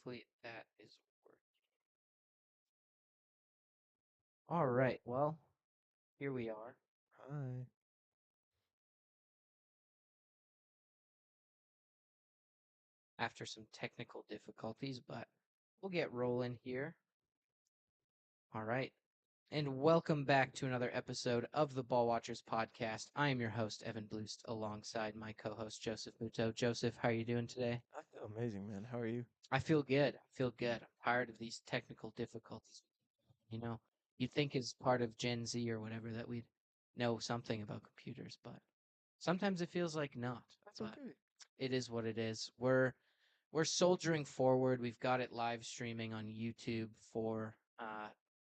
Hopefully that is working. All right. Well, here we are Hi. after some technical difficulties, but we'll get rolling here. All right. And welcome back to another episode of the Ball Watchers podcast. I am your host, Evan Bloost, alongside my co host, Joseph Muto. Joseph, how are you doing today? I feel amazing, man. How are you? I feel good. I feel good. I'm tired of these technical difficulties. You know, you'd think as part of Gen Z or whatever that we'd know something about computers, but sometimes it feels like not. That's But okay. it is what it is. We're soldiering forward. We've got it live streaming on YouTube for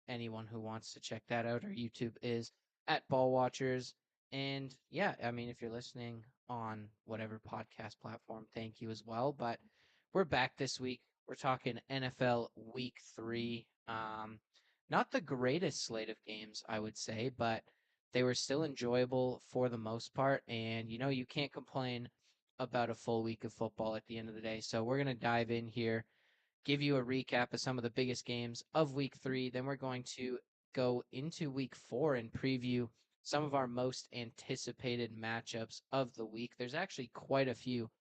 anyone who wants to check that out. Our YouTube is at Ball Watchers. And yeah, I mean, if you're listening on whatever podcast platform, thank you as well. But we're back this week. We're talking NFL Week 3. Not the greatest slate of games, I would say, but they were still enjoyable for the most part. And, you can't complain about a full week of football at the end of the day. So we're going to dive in here, give you a recap of some of the biggest games of week 3. Then we're going to go into week 4 and preview some of our most anticipated matchups of the week. There's actually quite a few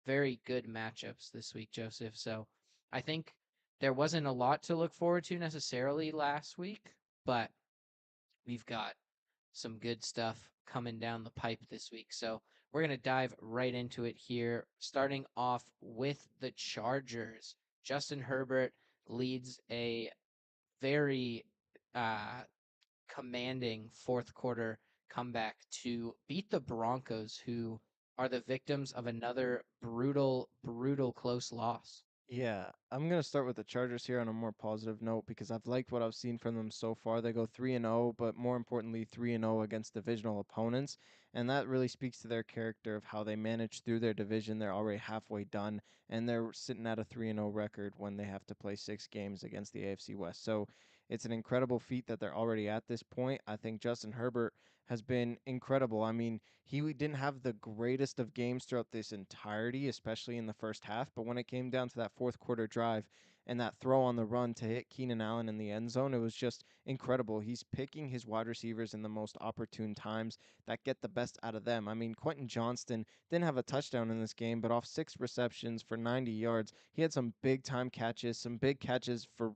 very good matchups this week, Joseph. So I think there wasn't a lot to look forward to necessarily last week, but we've got some good stuff coming down the pipe this week. So we're going to dive right into it here, starting off with the Chargers. Justin Herbert leads a very uh, commanding fourth quarter comeback to beat the Broncos, who are the victims of another brutal, brutal close loss. Yeah, I'm gonna start with the Chargers here on a more positive note because I've liked what I've seen from them so far. They go 3-0, but more importantly, 3-0 against divisional opponents, and that really speaks to their character of how they manage through their division. They're already halfway done, and they're sitting at a 3-0 record when they have to play 6 games against the AFC West. So it's an incredible feat that they're already at this point. I think Justin Herbert has been incredible. I mean, he didn't have the greatest of games throughout this entirety, especially in the first half. But when it came down to that fourth quarter drive and that throw on the run to hit Keenan Allen in the end zone, it was just incredible. He's picking his wide receivers in the most opportune times that get the best out of them. I mean, Quentin Johnston didn't have a touchdown in this game, but off 6 receptions for 90 yards, he had some big time catches, some big catches for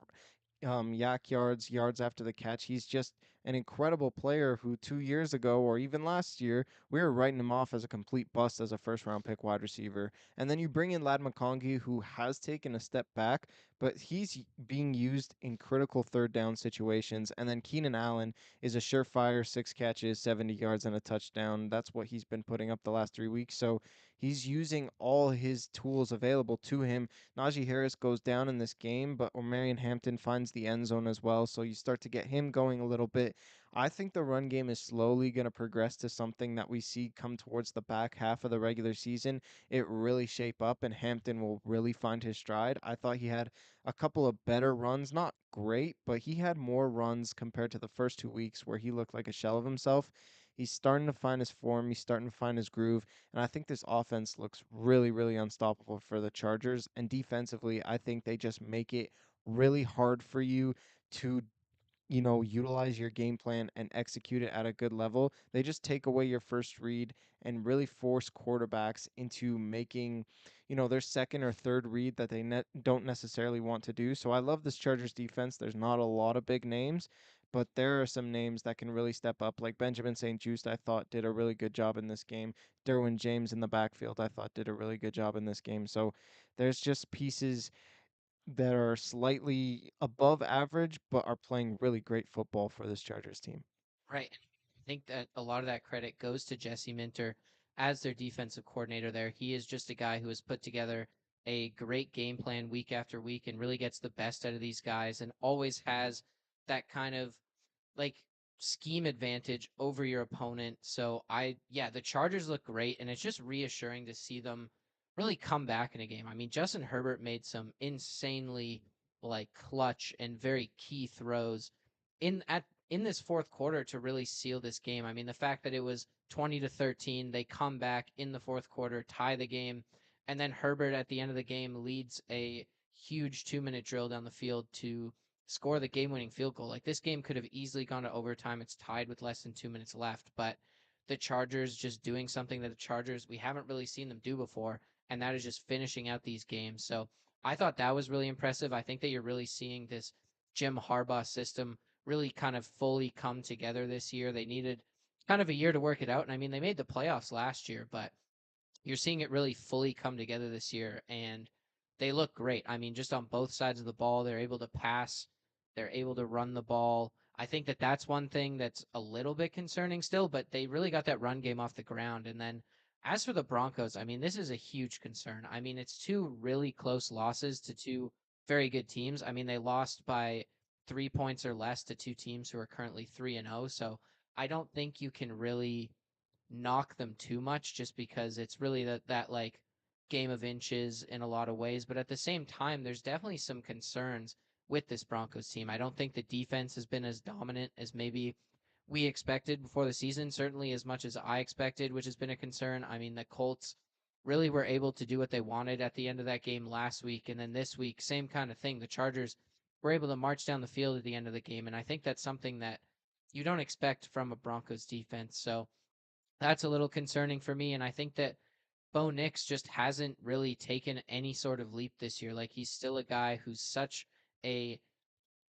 yak yards, yards after the catch. He's just an incredible player who 2 years ago or even last year, we were writing him off as a complete bust as a first round pick wide receiver. And then you bring in Lad McConkey, who has taken a step back, but he's being used in critical third down situations. And then Keenan Allen is a surefire 6 catches, 70 yards, and a touchdown. That's what he's been putting up the last 3 weeks. So he's using all his tools available to him. Najee Harris goes down in this game, but Omarion Hampton finds the end zone as well. So you start to get him going a little bit. I think the run game is slowly going to progress to something that we see come towards the back half of the regular season. It really shape up, and Hampton will really find his stride. I thought he had a couple of better runs, not great, but he had more runs compared to the first 2 weeks where he looked like a shell of himself. He's starting to find his form. He's starting to find his groove. And I think this offense looks really, really unstoppable for the Chargers. And defensively, I think they just make it really hard for you to utilize your game plan and execute it at a good level. They just take away your first read and really force quarterbacks into making, their second or third read that they don't necessarily want to do. So I love this Chargers defense. There's not a lot of big names, but there are some names that can really step up. Like Benjamin St. Juste, I thought did a really good job in this game. Derwin James in the backfield, I thought did a really good job in this game. So there's just pieces that are slightly above average, but are playing really great football for this Chargers team. Right. I think that a lot of that credit goes to Jesse Minter as their defensive coordinator there. He is just a guy who has put together a great game plan week after week and really gets the best out of these guys and always has that kind of like scheme advantage over your opponent. So yeah, the Chargers look great and it's just reassuring to see them really come back in a game. I mean, Justin Herbert made some insanely like clutch and very key throws in this fourth quarter to really seal this game. I mean, the fact that it was 20-13, they come back in the fourth quarter, tie the game, and then Herbert at the end of the game leads a huge 2-minute drill down the field to score the game-winning field goal. Like this game could have easily gone to overtime. It's tied with less than 2 minutes left, but the Chargers just doing something that the Chargers we haven't really seen them do before, and that is just finishing out these games. So I thought that was really impressive. I think that you're really seeing this Jim Harbaugh system really kind of fully come together this year. They needed kind of a year to work it out, and I mean they made the playoffs last year, but you're seeing it really fully come together this year, and they look great. I mean, just on both sides of the ball, they're able to pass, they're able to run the ball. I think that that's one thing that's a little bit concerning still, but they really got that run game off the ground. And then as for the Broncos, I mean, this is a huge concern. I mean, it's two really close losses to two very good teams. I mean, they lost by 3 points or less to two teams who are currently 3-0. So I don't think you can really knock them too much just because it's really that like game of inches in a lot of ways. But at the same time, there's definitely some concerns with this Broncos team. I don't think the defense has been as dominant as maybe we expected before the season, certainly as much as I expected, which has been a concern. I mean, the Colts really were able to do what they wanted at the end of that game last week. And then this week, same kind of thing. The Chargers were able to march down the field at the end of the game. And I think that's something that you don't expect from a Broncos defense. So that's a little concerning for me. And I think that Bo Nix just hasn't really taken any sort of leap this year. Like he's still a guy who's such a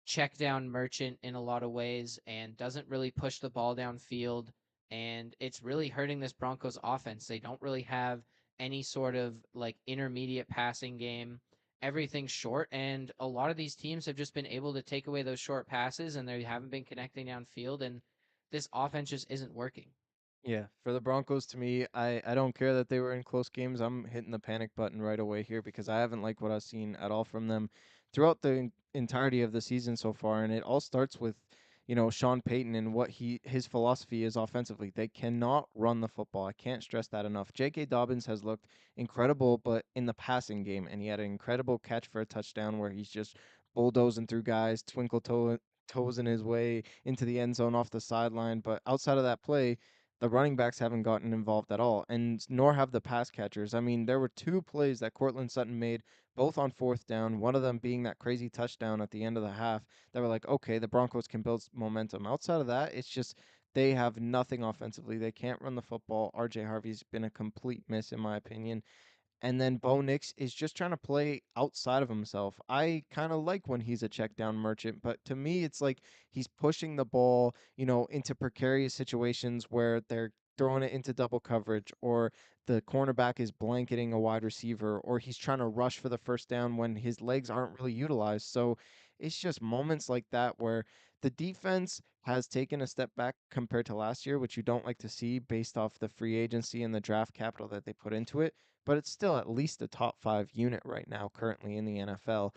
check down merchant in a lot of ways and doesn't really push the ball downfield. And it's really hurting this Broncos offense. They don't really have any sort of like intermediate passing game. Everything's short, and a lot of these teams have just been able to take away those short passes, and they haven't been connecting downfield. And this offense just isn't working. Yeah, for the Broncos, to me, I don't care that they were in close games. I'm hitting the panic button right away here because I haven't liked what I've seen at all from them throughout the entirety of the season so far. And it all starts with, Sean Payton and what his philosophy is offensively. They cannot run the football. I can't stress that enough. J.K. Dobbins has looked incredible, but in the passing game, and he had an incredible catch for a touchdown where he's just bulldozing through guys, toes in his way into the end zone off the sideline. But outside of that play, the running backs haven't gotten involved at all, and nor have the pass catchers. I mean, there were two plays that Cortland Sutton made, both on fourth down, one of them being that crazy touchdown at the end of the half that were like, okay, the Broncos can build momentum. Outside of that, it's just they have nothing offensively. They can't run the football. RJ Harvey's been a complete miss, in my opinion. And then Bo Nix is just trying to play outside of himself. I kind of like when he's a check down merchant, but to me, it's like he's pushing the ball, into precarious situations where they're throwing it into double coverage, or the cornerback is blanketing a wide receiver, or he's trying to rush for the first down when his legs aren't really utilized. So it's just moments like that where the defense has taken a step back compared to last year, which you don't like to see based off the free agency and the draft capital that they put into it, but it's still at least a top 5 unit right now currently in the NFL.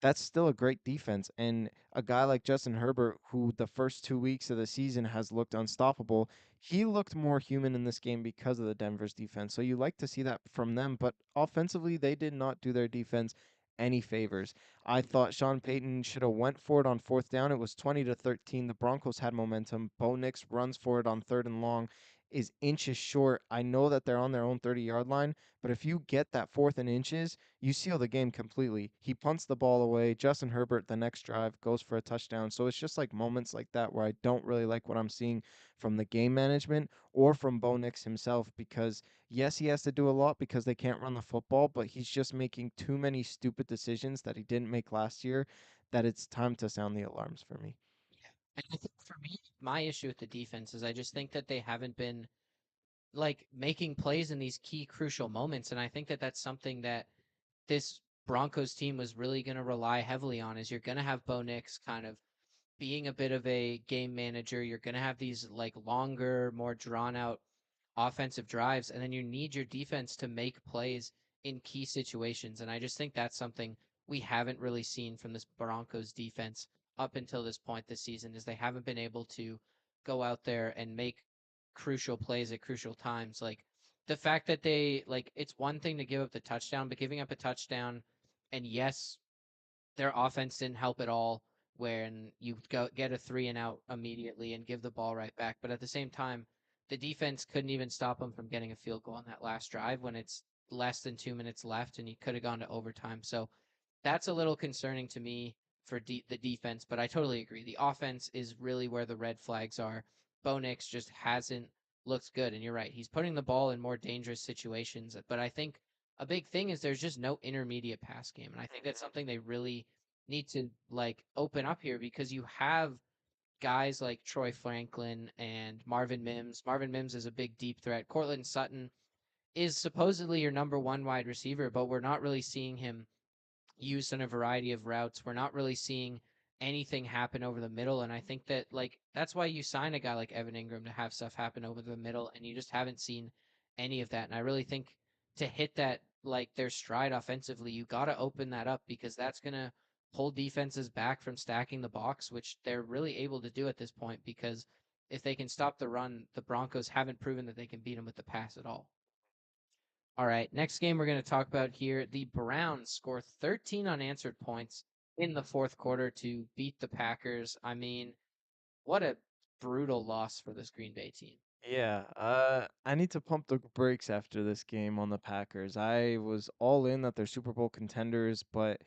That's still a great defense. And a guy like Justin Herbert, who the first 2 weeks of the season has looked unstoppable, he looked more human in this game because of the Denver's defense. So you like to see that from them, but offensively, they did not do their defense any favors. I thought Sean Payton should have went for it on fourth down. It was 20-13. The Broncos had momentum. Bo Nix runs for it on third and long, is inches short. I know that they're on their own 30-yard line, but if you get that fourth and inches, you seal the game completely. He punts the ball away. Justin Herbert, the next drive, goes for a touchdown. So it's just like moments like that where I don't really like what I'm seeing from the game management or from Bo Nix himself because, yes, he has to do a lot because they can't run the football, but he's just making too many stupid decisions that he didn't make last year that it's time to sound the alarms for me. And I think for me, my issue with the defense is I just think that they haven't been like making plays in these key crucial moments. And I think that that's something that this Broncos team was really going to rely heavily on is you're going to have Bo Nix kind of being a bit of a game manager. You're going to have these like longer, more drawn out offensive drives, and then you need your defense to make plays in key situations. And I just think that's something we haven't really seen from this Broncos defense up until this point this season is they haven't been able to go out there and make crucial plays at crucial times. Like the fact that they like it's one thing to give up the touchdown, but giving up a touchdown and yes, their offense didn't help at all when you go get a three and out immediately and give the ball right back. But at the same time, the defense couldn't even stop them from getting a field goal on that last drive when it's less than 2 minutes left and you could have gone to overtime. So that's a little concerning to me for the defense, but I totally agree. The offense is really where the red flags are. Bo Nix just hasn't looked good, and you're right. He's putting the ball in more dangerous situations, but I think a big thing is there's just no intermediate pass game, and I think that's something they really need to like open up here because you have guys like Troy Franklin and Marvin Mims. Marvin Mims is a big deep threat. Cortland Sutton is supposedly your number one wide receiver, but we're not really seeing him used in a variety of routes. We're not really seeing anything happen over the middle. And I think that like that's why you sign a guy like Evan Ingram to have stuff happen over the middle, and you just haven't seen any of that. And I really think to hit that like their stride offensively, you gotta open that up because that's gonna pull defenses back from stacking the box, which they're really able to do at this point because if they can stop the run, the Broncos haven't proven that they can beat them with the pass at all. All right, next game we're going to talk about here. The Browns score 13 unanswered points in the fourth quarter to beat the Packers. I mean, what a brutal loss for this Green Bay team. Yeah, I need to pump the brakes after this game on the Packers. I was all in that they're Super Bowl contenders, but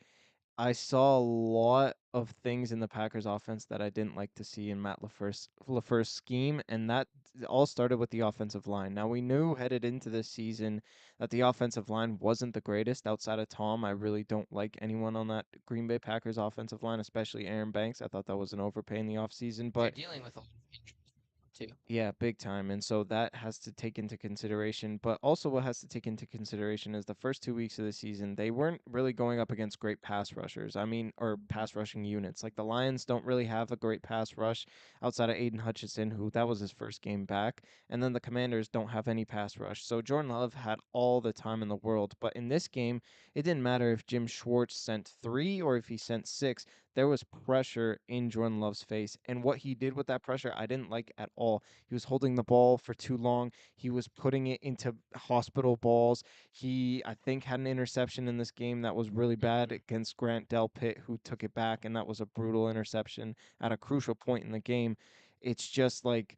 I saw a lot of things in the Packers offense that I didn't like to see in Matt LaFleur's scheme, and that all started with the offensive line. Now we knew headed into this season that the offensive line wasn't the greatest outside of Tom. I really don't like anyone on that Green Bay Packers offensive line, especially Aaron Banks. I thought that was an overpay in the offseason, They're but dealing with a lot of injuries too. yeah, big time. And so that has to take into consideration. But also, what has to take into consideration is the first 2 weeks of the season, they weren't really going up against great pass rushers. I mean, or pass rushing units. Like the Lions don't really have a great pass rush outside of Aiden Hutchinson, who that was his first game back. And then the Commanders don't have any pass rush. So Jordan Love had all the time in the world. But in this game, it didn't matter if Jim Schwartz sent three or if he sent six. There was pressure in Jordan Love's face. And what he did with that pressure, I didn't like at all. He was holding the ball for too long. He was putting it into hospital balls. He, I think, had an interception in this game that was really bad Mm-hmm. against Grant Delpit, who took it back, and that was a brutal interception at a crucial point in the game. It's just like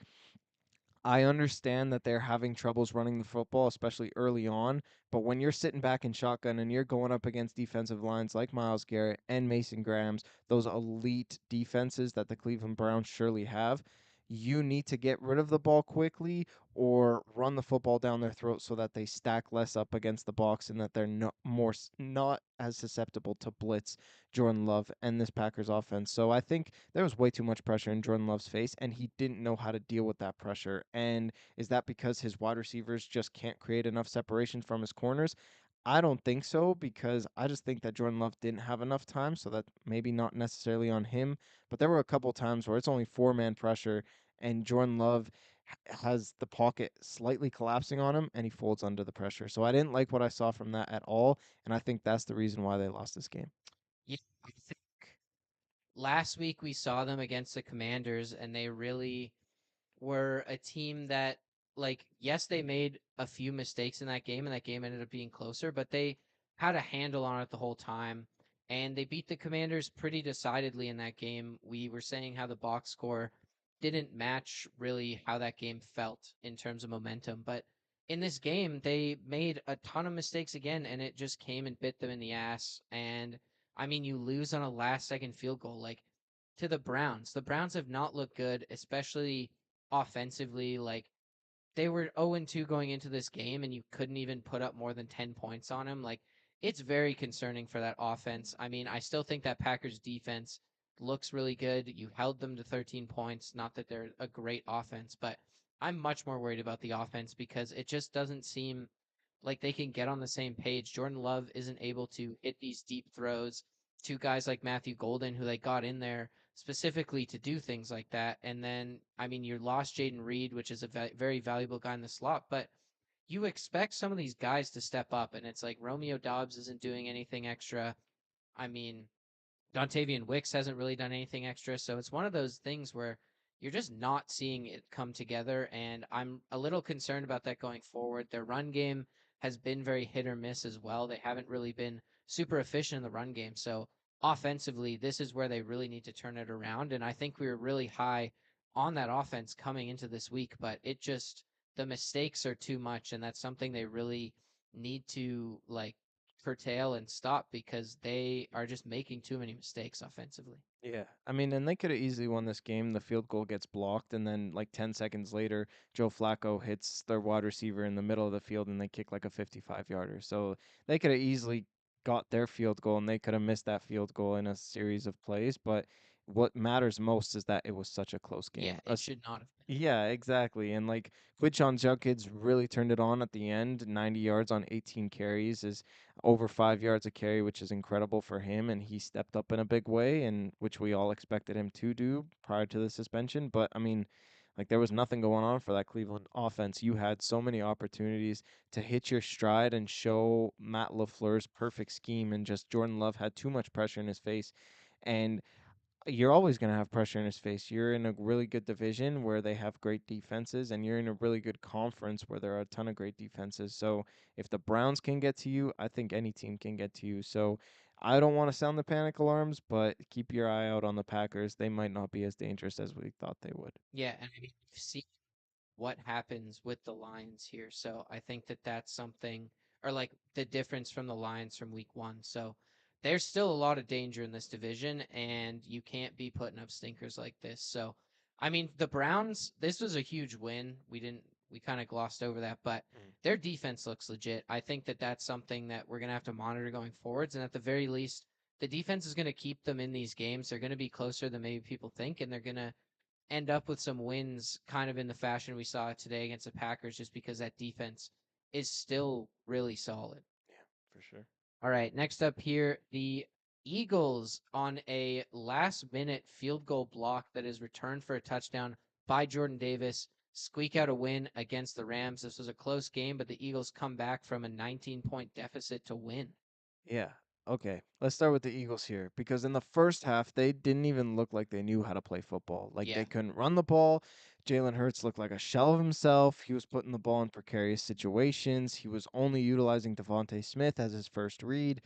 I understand that they're having troubles running the football, especially early on. But when you're sitting back in shotgun and you're going up against defensive lines like Myles Garrett and Mason Grahams, those elite defenses that the Cleveland Browns surely have, you need to get rid of the ball quickly or run the football down their throat so that they stack less up against the box and that they're not as susceptible to blitz Jordan Love and this Packers offense. So I think there was way too much pressure in Jordan Love's face, and he didn't know how to deal with that pressure. And is that because his wide receivers just can't create enough separation from his corners? I don't think so because I just think that Jordan Love didn't have enough time, so that maybe not necessarily on him. But there were a couple times where it's only four-man pressure, and Jordan Love has the pocket slightly collapsing on him, and he folds under the pressure. So I didn't like what I saw from that at all, and I think that's the reason why they lost this game. Yeah, I think last week we saw them against the Commanders, and they really were a team that, like, yes, they made a few mistakes in that game, and that game ended up being closer, but they had a handle on it the whole time, and they beat the Commanders pretty decidedly in that game. We were saying how the box score didn't match really how that game felt in terms of momentum, but in this game, they made a ton of mistakes again, and it just came and bit them in the ass. And I mean, you lose on a last second field goal. Like, to the Browns. The Browns have not looked good, especially offensively. Like they were 0-2 going into this game, and you couldn't even put up more than 10 points on them. Like it's very concerning for that offense. I mean, I still think that Packers defense looks really good. You held them to 13 points. Not that they're a great offense, but I'm much more worried about the offense because it just doesn't seem like they can get on the same page. Jordan Love isn't able to hit these deep throws to guys like Matthew Golden, who they got in there specifically to do things like that. And then, I mean, you lost Jaden Reed, which is a very valuable guy in the slot, but you expect some of these guys to step up. And it's like Romeo Dobbs isn't doing anything extra. I mean, Dontavian Wicks hasn't really done anything extra. So it's one of those things where you're just not seeing it come together. And I'm a little concerned about that going forward. Their run game has been very hit or miss as well. They haven't really been super efficient in the run game. So offensively, this is where they really need to turn it around. And I think we were really high on that offense coming into this week, but it just, the mistakes are too much. And that's something they really need to like curtail and stop because they are just making too many mistakes offensively. Yeah. I mean, and they could have easily won this game. The field goal gets blocked, and then like 10 seconds later, Joe Flacco hits their wide receiver in the middle of the field, and they kick like a 55-yarder. So they could have easily got their field goal, and they could have missed that field goal in a series of plays. But what matters most is that it was such a close Yeah, game. it should not have been. Yeah, exactly. And like Quinshon Judkins really turned it on at the end. 90 yards on 18 carries is over 5 yards a carry, which is incredible for him. And he stepped up in a big way, and which we all expected him to do prior to the suspension. But I mean, like there was nothing going on for that Cleveland offense. You had so many opportunities to hit your stride and show Matt LaFleur's perfect scheme, and just Jordan Love had too much pressure in his face. And you're always going to have pressure in his face. You're in a really good division where they have great defenses, and you're in a really good conference where there are a ton of great defenses. So if the Browns can get to you, I think any team can get to you. So I don't want to sound the panic alarms, but keep your eye out on the Packers. They might not be as dangerous as we thought they would. Yeah, and I mean, we've seen what happens with the Lions here. So I think that that's something, or like the difference from the Lions from week one. So there's still a lot of danger in this division, and you can't be putting up stinkers like this. So, I mean, the Browns, this was a huge win. We kind of glossed over that, but their defense looks legit. I think that that's something that we're going to have to monitor going forwards. And at the very least, the defense is going to keep them in these games. They're going to be closer than maybe people think, and they're going to end up with some wins kind of in the fashion we saw today against the Packers just because that defense is still really solid. Yeah, for sure. All right, next up here, the Eagles on a last minute field goal block that is returned for a touchdown by Jordan Davis squeak out a win against the Rams. This was a close game, but the Eagles come back from a 19-point deficit to win. Yeah. Okay. Let's start with the Eagles here because in the first half, they didn't even look like they knew how to play football. Like Yeah. they couldn't run the ball. Jalen Hurts looked like a shell of himself. He was putting the ball in precarious situations. He was only utilizing Devontae Smith as his first read.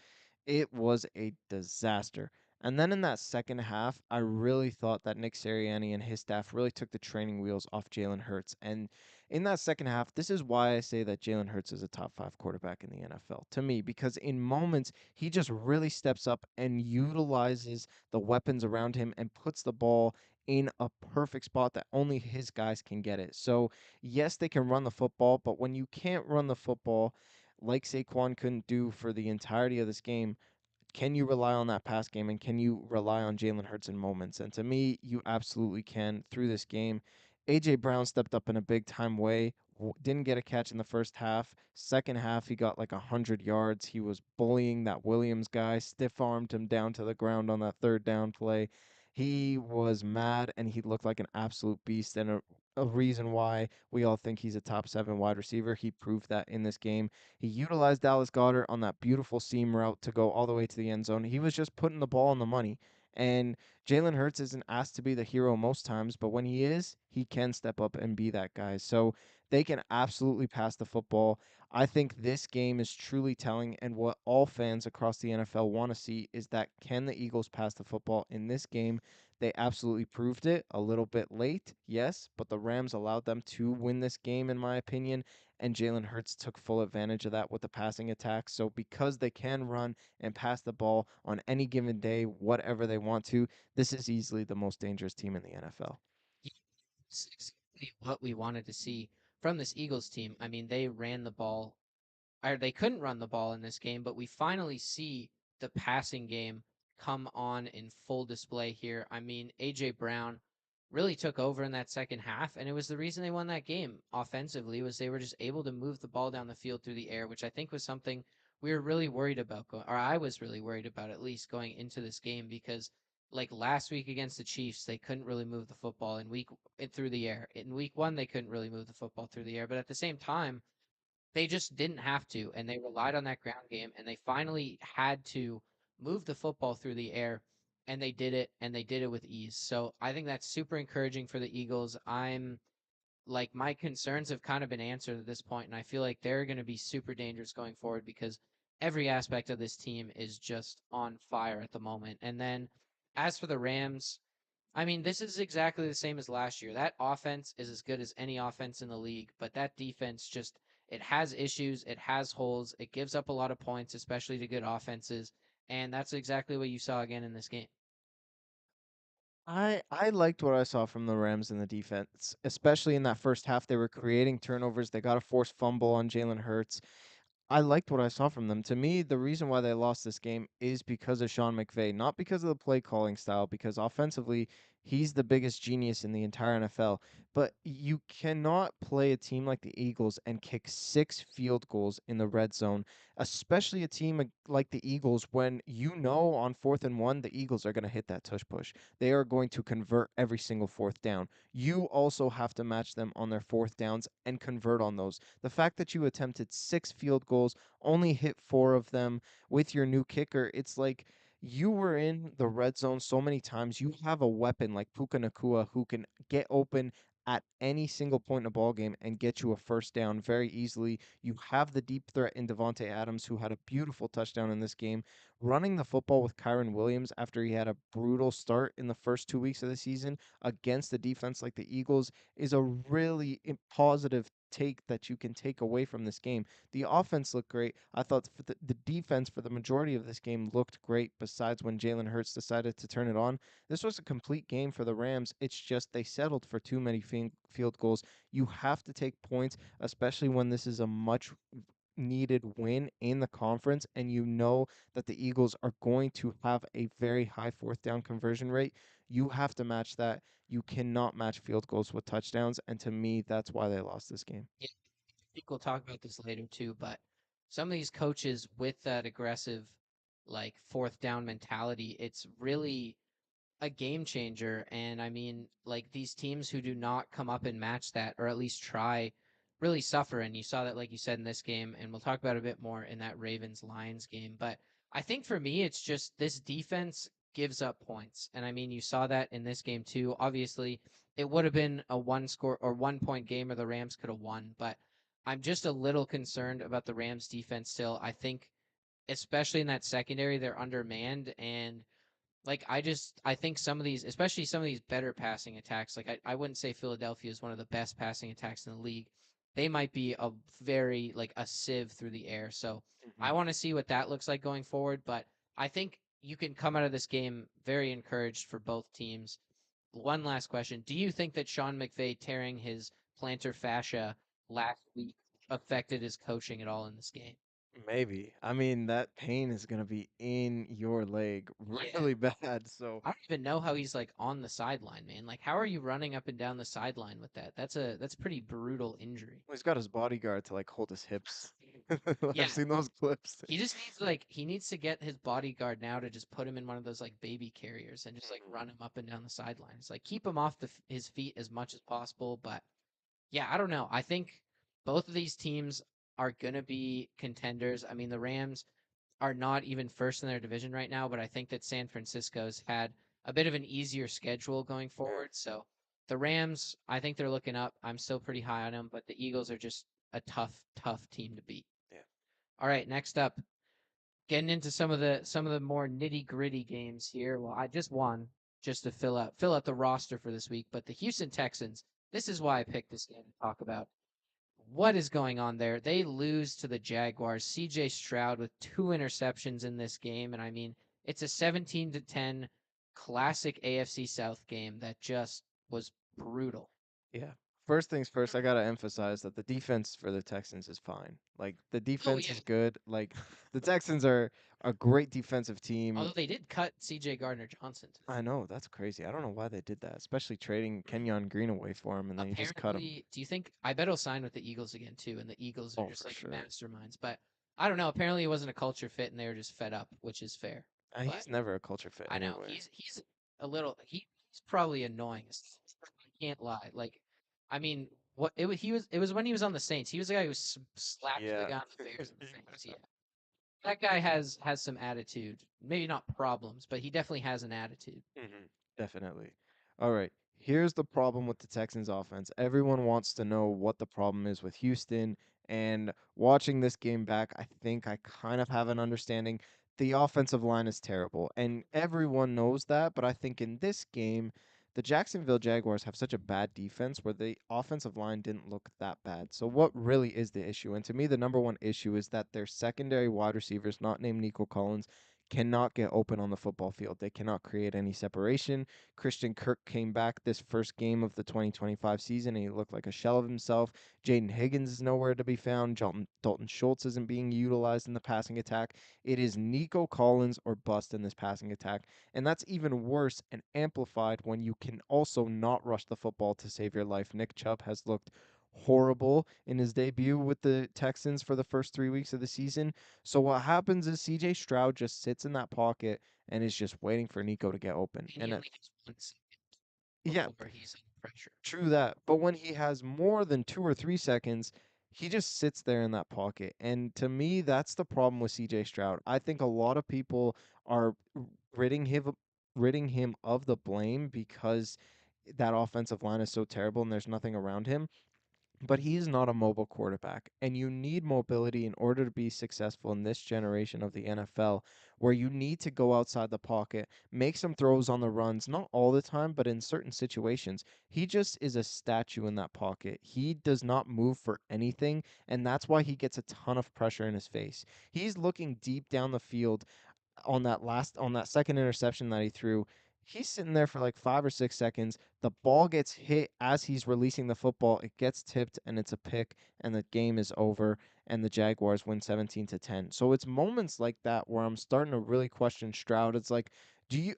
It was a disaster. And then in that second half, I really thought that Nick Sirianni and his staff really took the training wheels off Jalen Hurts. And in that second half, this is why I say that Jalen Hurts is a top 5 quarterback in the NFL to me, because in moments, he just really steps up and utilizes the weapons around him and puts the ball in a perfect spot that only his guys can get it. So, yes, they can run the football, but when you can't run the football, like Saquon couldn't do for the entirety of this game, can you rely on that pass game and can you rely on Jalen Hurts in moments? And to me, you absolutely can through this game. AJ Brown stepped up in a big time way. Didn't get a catch in the first half. Second half, he got like 100 yards. He was bullying that Williams guy, stiff armed him down to the ground on that third down play. He was mad and he looked like an absolute beast and a reason why we all think he's a top 7 wide receiver. He proved that in this game. He utilized Dallas Goedert on that beautiful seam route to go all the way to the end zone. He was just putting the ball on the money. And Jalen Hurts isn't asked to be the hero most times, but when he is, he can step up and be that guy. So they can absolutely pass the football. I think this game is truly telling, and what all fans across the NFL want to see is that can the Eagles pass the football in this game? They absolutely proved it a little bit late, yes, but the Rams allowed them to win this game, in my opinion, and Jalen Hurts took full advantage of that with the passing attack. So because they can run and pass the ball on any given day, whatever they want to, this is easily the most dangerous team in the NFL. It's exactly what we wanted to see from this Eagles team. I mean, they ran the ball, or they couldn't run the ball in this game, but we finally see the passing game come on in full display here. I mean, AJ Brown really took over in that second half, and it was the reason they won that game offensively was they were just able to move the ball down the field through the air, which I think was something we were really worried about or I was really worried about at least going into this game because like last week against the Chiefs, they couldn't really move the football in week through the air. In week 1, they couldn't really move the football through the air, but at the same time, they just didn't have to, and they relied on that ground game, and they finally had to move the football through the air, and they did it, and they did it with ease. So I think that's super encouraging for the Eagles. I'm like my concerns have kind of been answered at this point, and I feel like they're going to be super dangerous going forward because every aspect of this team is just on fire at the moment. And then as for the Rams, I mean, this is exactly the same as last year. That offense is as good as any offense in the league, but that defense just It has issues, it has holes, it gives up a lot of points, especially to good offenses, and that's exactly what you saw again in this game. I liked what I saw from the Rams in the defense, especially in that first half. They were creating turnovers. They got a forced fumble on Jalen Hurts. I liked what I saw from them. To me, the reason why they lost this game is because of Sean McVay, not because of the play calling style, because offensively, he's the biggest genius in the entire NFL. But you cannot play a team like the Eagles and kick 6 field goals in the red zone, especially a team like the Eagles when you know on 4th and 1, the Eagles are going to hit that tush push. They are going to convert every single 4th down. You also have to match them on their 4th downs and convert on those. The fact that you attempted 6 field goals, only hit 4 of them with your new kicker, it's like you were in the red zone so many times. You have a weapon like Puka Nakua who can get open at any single point in a ball game and get you a 1st down very easily. You have the deep threat in Devonte Adams, who had a beautiful touchdown in this game. Running the football with Kyron Williams after he had a brutal start in the first 2 weeks of the season against a defense like the Eagles is a really positive take that you can take away from this game. The offense looked great. I thought for the defense for the majority of this game looked great, besides when Jalen Hurts decided to turn it on. This was a complete game for the Rams. It's just they settled for too many field goals. You have to take points, especially when this is a much needed win in the conference, and you know that the Eagles are going to have a very high 4th down conversion rate. You have to match that. You cannot match field goals with touchdowns, and to me, that's why they lost this game. Yeah, I think we'll talk about this later too, but some of these coaches with that aggressive, like 4th down mentality, it's really a game changer. And I mean, like these teams who do not come up and match that, or at least try, really suffer. And you saw that, like you said, in this game, and we'll talk about it a bit more in that Ravens Lions game. But I think for me, it's just this defense gives up points. And I mean, you saw that in this game too. Obviously, it would have been a 1 score or 1 point game, or the Rams could have won. But I'm just a little concerned about the Rams defense still. I think, especially in that secondary, they're undermanned, and like I think some of these, especially some of these better passing attacks, like I wouldn't say Philadelphia is one of the best passing attacks in the league. They might be a very like a sieve through the air. So I Mhm. want to see what that looks like going forward. But I think you can come out of this game very encouraged for both teams. One last question. Do you think that Sean McVay tearing his plantar fascia last week affected his coaching at all in this game? Maybe. I mean, that pain is gonna be in your leg Yeah. really bad. So I don't even know how he's like on the sideline, man. Like, how are you running up and down the sideline with that? That's pretty brutal injury. he's got his bodyguard to like hold his hips. Yeah, I've seen those clips. he just needs he needs to get his bodyguard now to just put him in one of those like baby carriers and just like Mhm. run him up and down the sidelines. Like keep him off his feet as much as possible. But yeah, I don't know. I think both of these teams are gonna be contenders. I mean, the Rams are not even first in their division right now, but I think that San Francisco's had a bit of an easier schedule going Yeah, forward. So the Rams, I think they're looking up. I'm still pretty high on them, but the Eagles are just a tough team to beat. yeah. All right, next up, getting into some of the more nitty gritty games here. Well, I just won just to fill out the roster for this week, but the Houston Texans. This is why I picked this game to talk about. What is going on there? They lose to the Jaguars. CJ Stroud with 2 interceptions in this game. And I mean, it's a 17-10 classic AFC South game that just was brutal. Yeah. First things first, I gotta emphasize that the defense for the Texans is fine. Like the Oh, defense yeah. is good. Like the Texans are a great defensive team. Although they did cut CJ Gardner Johnson today. I know that's crazy. I don't know why they did that, especially trading Kenyon Green away for him, and then you just cut him. Apparently, do you think I bet he'll sign with the Eagles again too? And the Eagles are Oh, just for like sure. masterminds. But I don't know. Apparently, it wasn't a culture fit, and they were just fed up, which is fair. But He's never a culture fit I know anyway. he's a little he's probably annoying. I can't lie. Like, I mean, what it was when he was on the Saints. He was the guy who slapped the Yeah. guy on the Bears in the face. Yeah, that guy has some attitude. Maybe not problems, but he definitely has an attitude. Definitely. All right. Here's the problem with the Texans offense. Everyone wants to know what the problem is with Houston. And watching this game back, I think I kind of have an understanding. The offensive line is terrible. And everyone knows that. But I think in this game, the Jacksonville Jaguars have such a bad defense where the offensive line didn't look that bad. So what really is the issue? And to me, the number one issue is that their secondary wide receivers, not named Nico Collins, cannot get open on the football field. They cannot create any separation. Christian Kirk came back this first game of the 2025 season and he looked like a shell of himself. Jaden Higgins is nowhere to be found. Dalton Schultz isn't being utilized in the passing attack. It is Nico Collins or bust in this passing attack. And that's even worse and amplified when you can also not rush the football to save your life. Nick Chubb has looked horrible in his debut with the Texans for the first 3 weeks of the season. So what happens is CJ Stroud just sits in that pocket and is just waiting for Nico to get open. And he And only has 1 second yeah, before he's under pressure. true that. But when he has more than 2 or 3 seconds, he just sits there in that pocket. And to me, that's the problem with CJ Stroud. I think a lot of people are ridding him ridding him of the blame because that offensive line is so terrible and there's nothing around him. But he's not a mobile quarterback, and you need mobility in order to be successful in this generation of the NFL, where you need to go outside the pocket, make some throws on the runs, not all the time, but in certain situations. He just is a statue in that pocket. He does not move for anything, and that's why he gets a ton of pressure in his face. He's looking deep down the field on that second interception that he threw. He's sitting there for like 5 or 6 seconds. The ball gets hit as he's releasing the football. It gets tipped and it's a pick, and the game is over. And the Jaguars win 17-10. So it's moments like that where I'm starting to really question Stroud. It's like,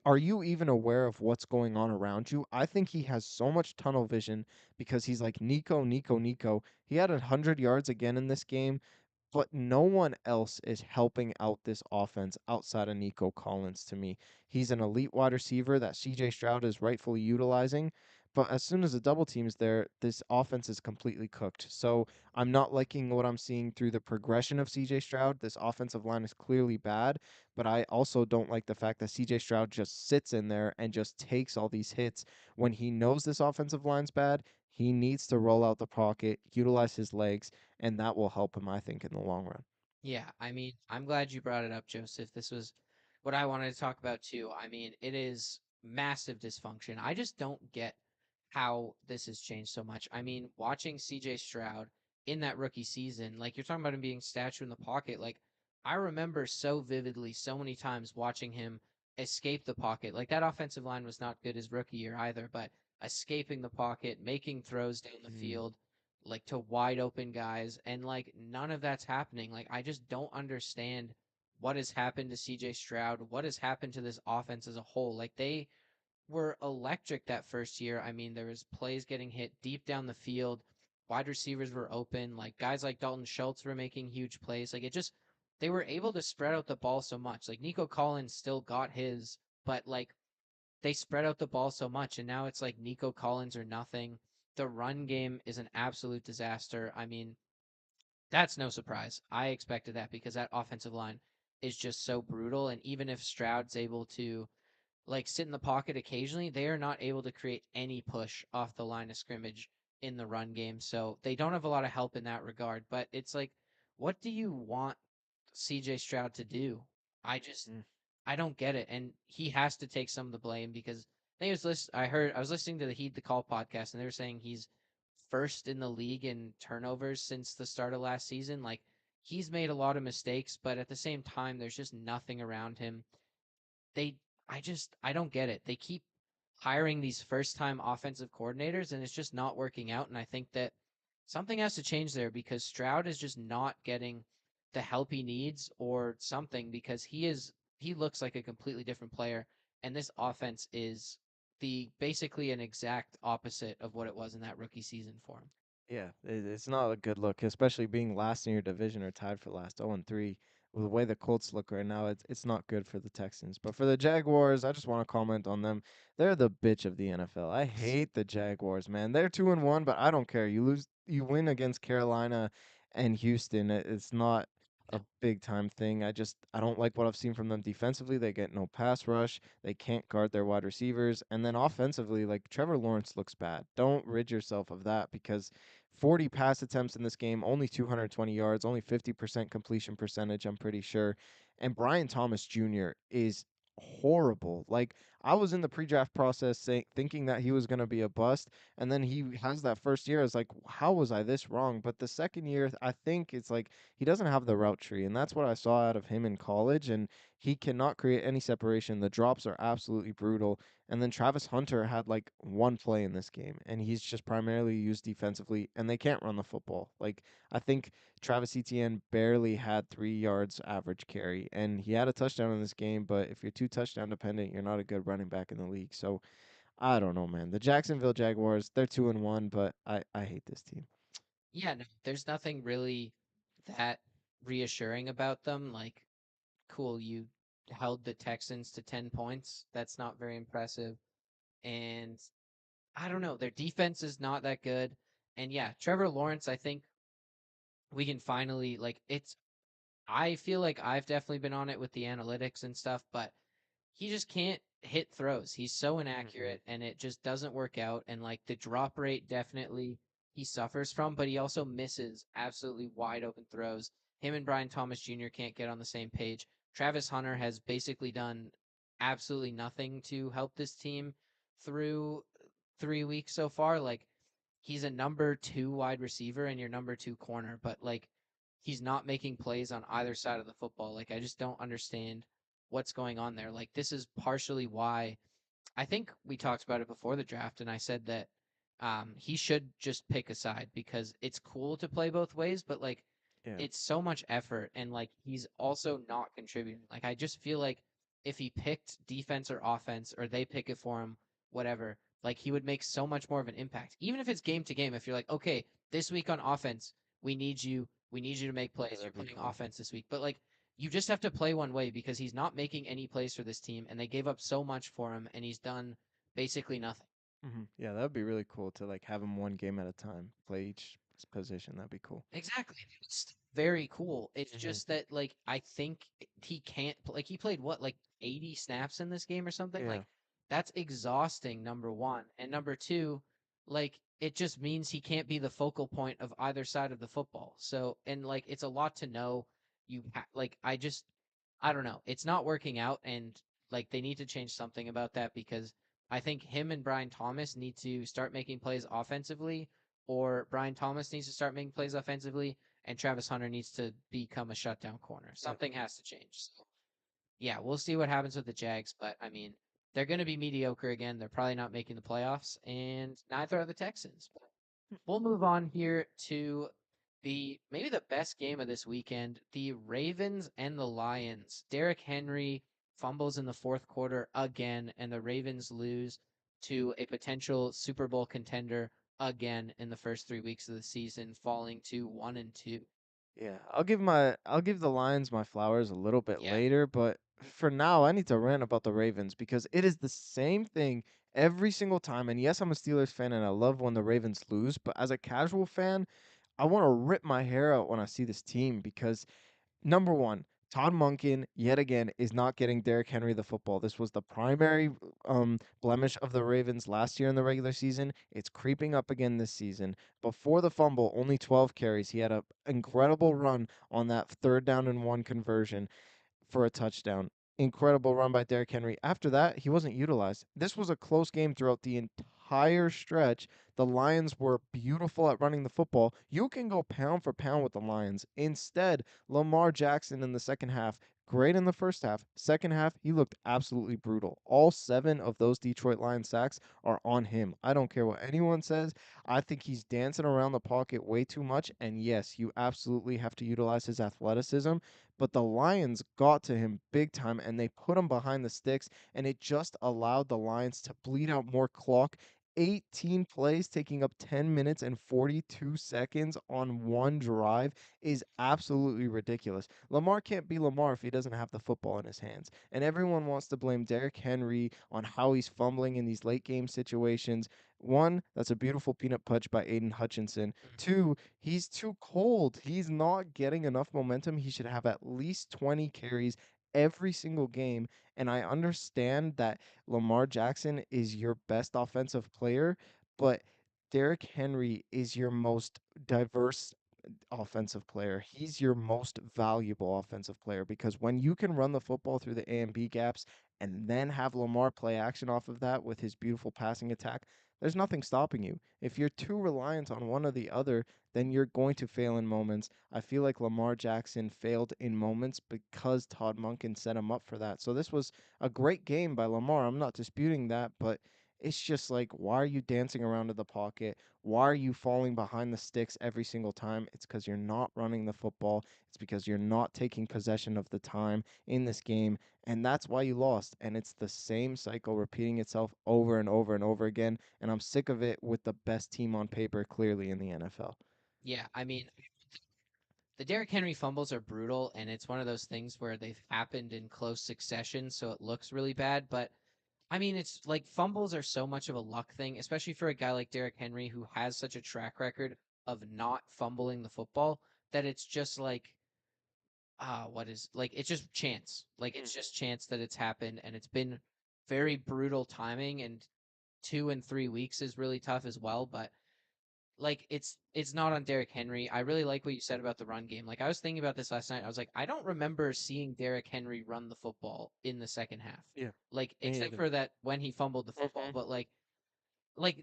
are you even aware of what's going on around you? I think he has so much tunnel vision because he's like Nico, Nico, Nico. He had 100 yards again in this game, but no one else is helping out this offense outside of Nico Collins to me. He's an elite wide receiver that CJ Stroud is rightfully utilizing, but as soon as the double team's there, this offense is completely cooked. So I'm not liking what I'm seeing through the progression of CJ Stroud. This offensive line is clearly bad, but I also don't like the fact that CJ Stroud just sits in there and just takes all these hits when he knows this offensive line's bad. He needs to roll out the pocket, utilize his legs, and that will help him, I think, in the long run. Yeah, I mean, I'm glad you brought it up, Joseph. This was what I wanted to talk about too. I mean, it is massive dysfunction. I just don't get how this has changed so much. I mean, watching CJ Stroud in that rookie season, like you're talking about him being statue in the pocket, like I remember so vividly so many times watching him escape the pocket. Like that offensive line was not good his rookie year either, but escaping the pocket, making throws down the Mm. field, like to wide open guys, and like none of that's happening. Like I just don't understand what has happened to CJ Stroud, what has happened to this offense as a whole. Like they were electric that first year. I mean, there was plays getting hit deep down the field. Wide receivers were open. Like guys like Dalton Schultz were making huge plays. Like it just they were able to spread out the ball so much. Like Nico Collins still got his, but like they spread out the ball so much, and now it's like Nico Collins or nothing. The run game is an absolute disaster. I mean, that's no surprise. I expected that because that offensive line is just so brutal. And even if Stroud's able to like sit in the pocket occasionally, they are not able to create any push off the line of scrimmage in the run game. So they don't have a lot of help in that regard. But it's like, what do you want CJ Stroud to do? I just Mm. I don't get it. And he has to take some of the blame because I was listening to the Heed the Call podcast and they were saying he's first in the league in turnovers since the start of last season. Like he's made a lot of mistakes, but at the same time, there's just nothing around him. They, I don't get it. They keep hiring these first time offensive coordinators and it's just not working out. And I think that something has to change there because Stroud is just not getting the help he needs or something because he looks like a completely different player. And this offense is the basically an exact opposite of what it was in that rookie season for him. Yeah, it's not a good look, especially being last in your division or tied for last, 0-3. With the way the Colts look right now, it's not good for the Texans. But for the Jaguars, I just want to comment on them. They're the bitch of the NFL. I hate the Jaguars, man. They're 2-1, but I don't care. You win against Carolina and Houston. It's not a No. big time thing. I don't like what I've seen from them defensively. They get no pass rush. They can't guard their wide receivers. And then offensively, like Trevor Lawrence looks bad. Don't rid yourself of that because 40 pass attempts in this game, only 220 yards, only 50% completion percentage, I'm pretty sure. And Brian Thomas Jr. is horrible. Like I was in the pre-draft process thinking that he was going to be a bust, and then he has that first year. I was like, how was I this wrong? But the second year, I think it's like he doesn't have the route tree, and that's what I saw out of him in college. And he cannot create any separation. The drops are absolutely brutal. And then Travis Hunter had like one play in this game, and he's just primarily used defensively, and they can't run the football. Like I think Travis Etienne barely had 3 yards average carry, and he had a touchdown in this game. But if you're too touchdown dependent, you're not a good running back in the league. So I don't know, man. The Jacksonville Jaguars, they're 2-1, but I hate this team. Yeah, no, there's nothing really that reassuring about them. Like, cool, you held the Texans to 10 points. That's not very impressive. And I don't know, their defense is not that good. And yeah, Trevor Lawrence, I think we can finally like it's I feel like I've definitely been on it with the analytics and stuff, but he just can't hit throws. He's so Hmm. inaccurate and it just doesn't work out. And like the drop rate definitely he suffers from, but he also misses absolutely wide open throws. Him and Brian Thomas Jr. can't get on the same page. Travis Hunter has basically done absolutely nothing to help this team through 3 weeks so far. Like he's a number two wide receiver and your number two corner, but like he's not making plays on either side of the football. Like I just don't understand what's going on there. Like this is partially why I think we talked about it before the draft, and I said that he should just pick a side because it's cool to play both ways, but like Yeah. it's so much effort, and like he's also not contributing. Like I just feel like if he picked defense or offense, or they pick it for him, whatever, like he would make so much more of an impact. Even if it's game to game, if you're like, okay, this week on offense, we need you to make Yeah, plays. You're that'd be playing cool. offense this week, but like you just have to play one way because he's not making any plays for this team, and they gave up so much for him, and he's done basically nothing. Yeah, that'd be really cool to like have him one game at a time, play each position. That'd be cool. Exactly. It's very cool. It's Hmm. just that like I think he can't like he played what like 80 snaps in this game or something. Yeah. Like that's exhausting number 1. And number 2, like it just means he can't be the focal point of either side of the football. So and like it's a lot to know like I don't know. It's not working out and like they need to change something about that because I think him and Brian Thomas need to start making plays offensively or Brian Thomas needs to start making plays offensively, and Travis Hunter needs to become a shutdown corner. Yeah. Something has to change. So, yeah, we'll see what happens with the Jags, but I mean, they're going to be mediocre again. They're probably not making the playoffs, and neither are the Texans. But we'll move on here to the maybe the best game of this weekend, the Ravens and the Lions. Derrick Henry fumbles in the fourth quarter again, and the Ravens lose to a potential Super Bowl contender again in the first 3 weeks of the season, falling to 1-2. Yeah, I'll give the Lions my flowers a little bit Yeah. later, but for now I need to rant about the Ravens because it is the same thing every single time. And yes, I'm a Steelers fan and I love when the Ravens lose, but as a casual fan, I want to rip my hair out when I see this team because number one, Todd Monken yet again is not getting Derrick Henry the football. This was the primary blemish of the Ravens last year in the regular season. It's creeping up again this season. Before the fumble, only 12 carries. He had an incredible run on that third down and one conversion for a touchdown. Incredible run by Derrick Henry. After that, he wasn't utilized. This was a close game throughout the entire stretch. The Lions were beautiful at running the football. You can go pound for pound with the Lions. Instead, Lamar Jackson in the second half, great in the first half. Second half, he looked absolutely brutal. All 7 of those Detroit Lions sacks are on him. I don't care what anyone says. I think he's dancing around the pocket way too much. And yes, you absolutely have to utilize his athleticism, but the Lions got to him big time and they put him behind the sticks, and it just allowed the Lions to bleed out more clock. 18 plays taking up 10 minutes and 42 seconds on one drive is absolutely ridiculous. Lamar can't be Lamar if he doesn't have the football in his hands. And everyone wants to blame Derrick Henry on how he's fumbling in these late game situations. One, that's a beautiful peanut punch by Aiden Hutchinson. Two, he's too cold. He's not getting enough momentum. He should have at least 20 carries every single game. And I understand that Lamar Jackson is your best offensive player, but Derrick Henry is your most diverse offensive player. He's your most valuable offensive player because when you can run the football through the A and B gaps and then have Lamar play action off of that with his beautiful passing attack, there's nothing stopping you. If you're too reliant on one or the other, then you're going to fail in moments. I feel like Lamar Jackson failed in moments because Todd Monken set him up for that. So this was a great game by Lamar. I'm not disputing that, but it's just like, why are you dancing around to the pocket? Why are you falling behind the sticks every single time? It's because you're not running the football. It's because you're not taking possession of the time in this game. And that's why you lost. And it's the same cycle repeating itself over and over and over again. And I'm sick of it with the best team on paper clearly in the NFL. Yeah, I mean, the Derrick Henry fumbles are brutal, and it's one of those things where they've happened in close succession, so it looks really bad. But I mean, it's like fumbles are so much of a luck thing, especially for a guy like Derrick Henry who has such a track record of not fumbling the football that it's just like what is like it's just chance. Like it's Mhm. just chance that it's happened, and it's been very brutal timing, and 2 and 3 weeks is really tough as well. But like it's not on Derrick Henry. I really like what you said about the run game. Like I was thinking about this last night. I was like, I don't remember seeing Derrick Henry run the football in the second half. Yeah, Like me except either. for that when he fumbled the football, Hmm. but like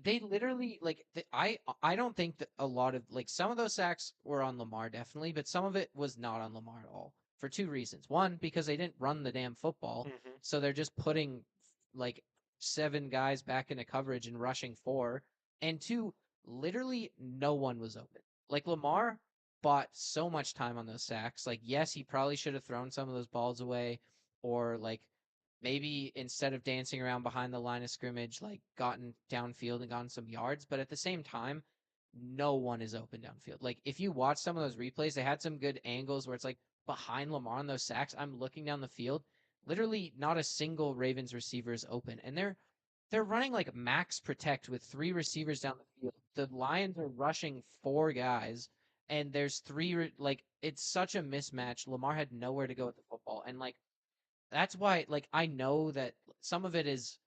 they literally I don't think that a lot of like some of those sacks were on Lamar definitely, but some of it was not on Lamar at all for two reasons. One, because they didn't run the damn football, Hmm. so they're just putting like seven guys back into coverage and rushing four. And two, literally no one was open. Like Lamar bought so much time on those sacks. Like yes, he probably should have thrown some of those balls away or like maybe instead of dancing around behind the line of scrimmage, like gotten downfield and gotten some yards. But at the same time, no one is open downfield. Like if you watch some of those replays, they had some good angles where it's like behind Lamar on those sacks. I'm looking down the field, literally not a single Ravens receiver is open, and they're running like max protect with three receivers down the field. The Lions are rushing four guys, and there's three. Like it's such a mismatch. Lamar had nowhere to go with the football, and like that's why like I know that some of it is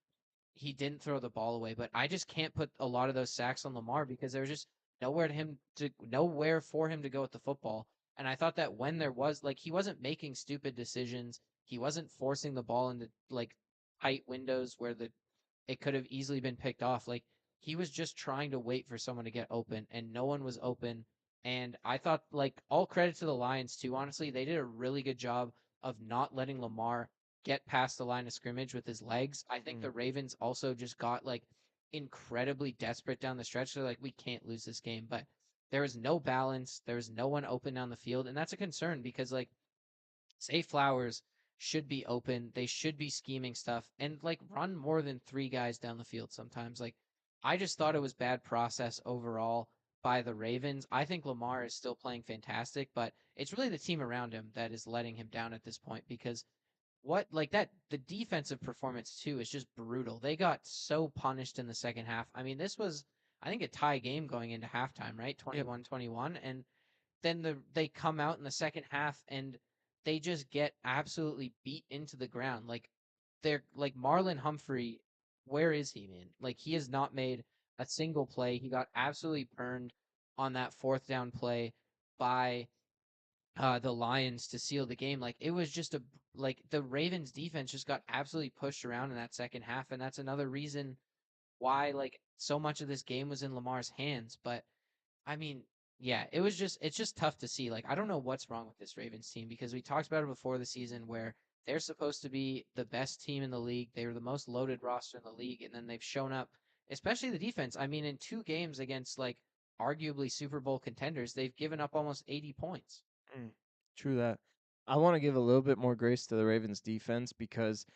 he didn't throw the ball away, but I just can't put a lot of those sacks on Lamar because there was just nowhere for him to go with the football. And I thought that when there was like he wasn't making stupid decisions, he wasn't forcing the ball into like tight windows where the it could have easily been picked off. Like he was just trying to wait for someone to get open and no one was open. And I thought like all credit to the Lions too, honestly. They did a really good job of not letting Lamar get past the line of scrimmage with his legs. I think Hmm. the Ravens also just got like incredibly desperate down the stretch. They're like, we can't lose this game. But there was no balance. There was no one open down the field. And that's a concern because like Say Flowers should be open. They should be scheming stuff and like run more than three guys down the field sometimes. Like I just thought it was bad process overall by the Ravens. I think Lamar is still playing fantastic, but it's really the team around him that is letting him down at this point because what like that the defensive performance too is just brutal. They got so punished in the second half. I mean, this was I think a tie game going into halftime, right? Yep. 21-21 and then they come out in the second half and they just get absolutely beat into the ground. Like they're like Marlon Humphrey, where is he, man? Like he has not made a single play. He got absolutely burned on that fourth down play by the Lions to seal the game. Like it was just a like the Ravens defense just got absolutely pushed around in that second half, and that's another reason why like so much of this game was in Lamar's hands. But I mean, yeah, it's just tough to see. Like I don't know what's wrong with this Ravens team because we talked about it before the season where they're supposed to be the best team in the league. They were the most loaded roster in the league, and then they've shown up, especially the defense. I mean, in two games against like arguably Super Bowl contenders, they've given up almost 80 points. Mm, true that. I want to give a little bit more grace to the Ravens defense because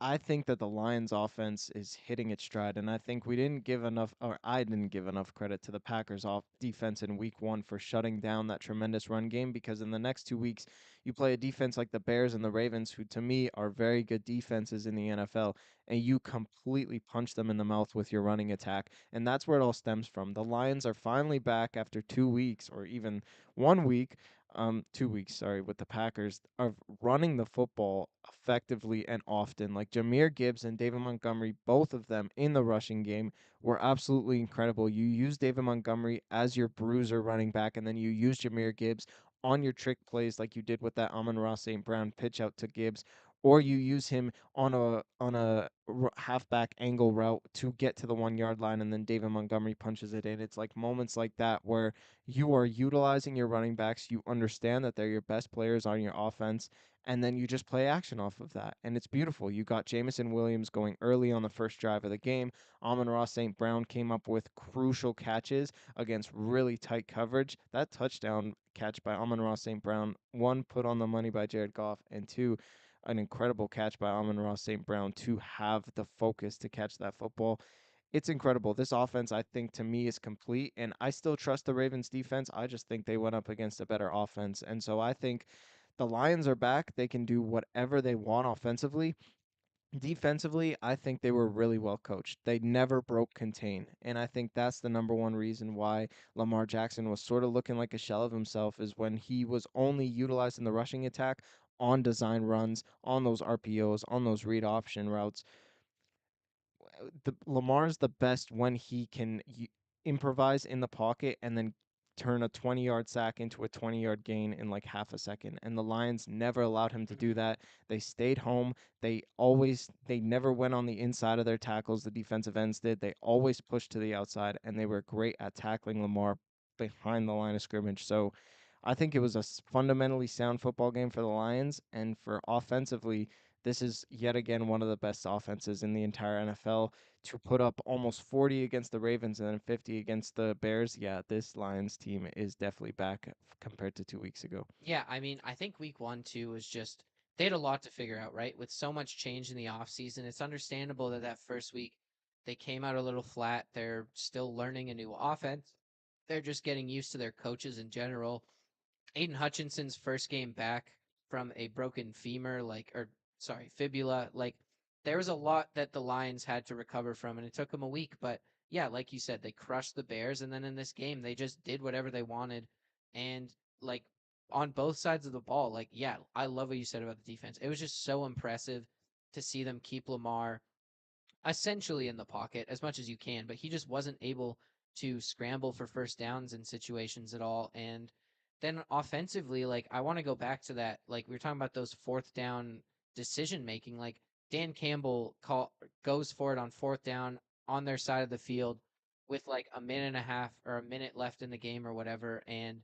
I think that the Lions offense is hitting its stride, and I think we didn't give enough, or I didn't give enough credit to the Packers off defense in week one for shutting down that tremendous run game because in the next 2 weeks, you play a defense like the Bears and the Ravens, who to me are very good defenses in the NFL, and you completely punch them in the mouth with your running attack. And that's where it all stems from. The Lions are finally back after 2 weeks or even 1 week 2 weeks, sorry, with the Packers of running the football effectively and often. Like Jameer Gibbs and David Montgomery, both of them in the rushing game were absolutely incredible. You use David Montgomery as your bruiser running back, and then you use Jameer Gibbs on your trick plays like you did with that Amon-Ra St. Brown pitch out to Gibbs, or you use him on a halfback angle route to get to the 1 yard line, and then David Montgomery punches it in. It's like moments like that where you are utilizing your running backs. You understand that they're your best players on your offense, and then you just play action off of that. And it's beautiful. You got Jameson Williams going early on the first drive of the game. Amon-Ra St. Brown came up with crucial catches against really tight coverage. That touchdown catch by Amon-Ra St. Brown, one, put on the money by Jared Goff, and two, an incredible catch by Amon-Ra St. Brown to have the focus to catch that football. It's incredible. This offense, I think, to me, is complete, and I still trust the Ravens defense. I just think they went up against a better offense. And so I think the Lions are back. They can do whatever they want offensively. Defensively, I think they were really well coached. They never broke contain. And I think that's the number one reason why Lamar Jackson was sort of looking like a shell of himself, is when he was only utilizing the rushing attack on design runs, on those RPOs, on those read option routes. Lamar's the best when he can improvise in the pocket and then turn a 20-yard sack into a 20-yard gain in like half a second. And the Lions never allowed him to do that. They stayed home. They never went on the inside of their tackles. The defensive ends did. They always pushed to the outside, and they were great at tackling Lamar behind the line of scrimmage. So I think it was a fundamentally sound football game for the Lions, and for offensively, this is yet again one of the best offenses in the entire NFL. To put up almost 40 against the Ravens and then 50 against the Bears, yeah, this Lions team is definitely back compared to 2 weeks ago. Yeah, I mean, I think week 1 too was just they had a lot to figure out, right? With so much change in the offseason, it's understandable that that first week they came out a little flat. They're still learning a new offense. They're just getting used to their coaches in general. Aiden Hutchinson's first game back from a broken femur, or sorry, fibula, there was a lot that the Lions had to recover from, and it took them a week. But yeah, like you said, they crushed the Bears, and then in this game, they just did whatever they wanted, and like on both sides of the ball, yeah, I love what you said about the defense. It was just so impressive to see them keep Lamar essentially in the pocket as much as you can, but he just wasn't able to scramble for first downs in situations at all. And then offensively, I want to go back to that. Like we were talking about those fourth down decision making. Like Dan Campbell goes for it on fourth down on their side of the field with like a minute and a half or a minute left in the game or whatever. And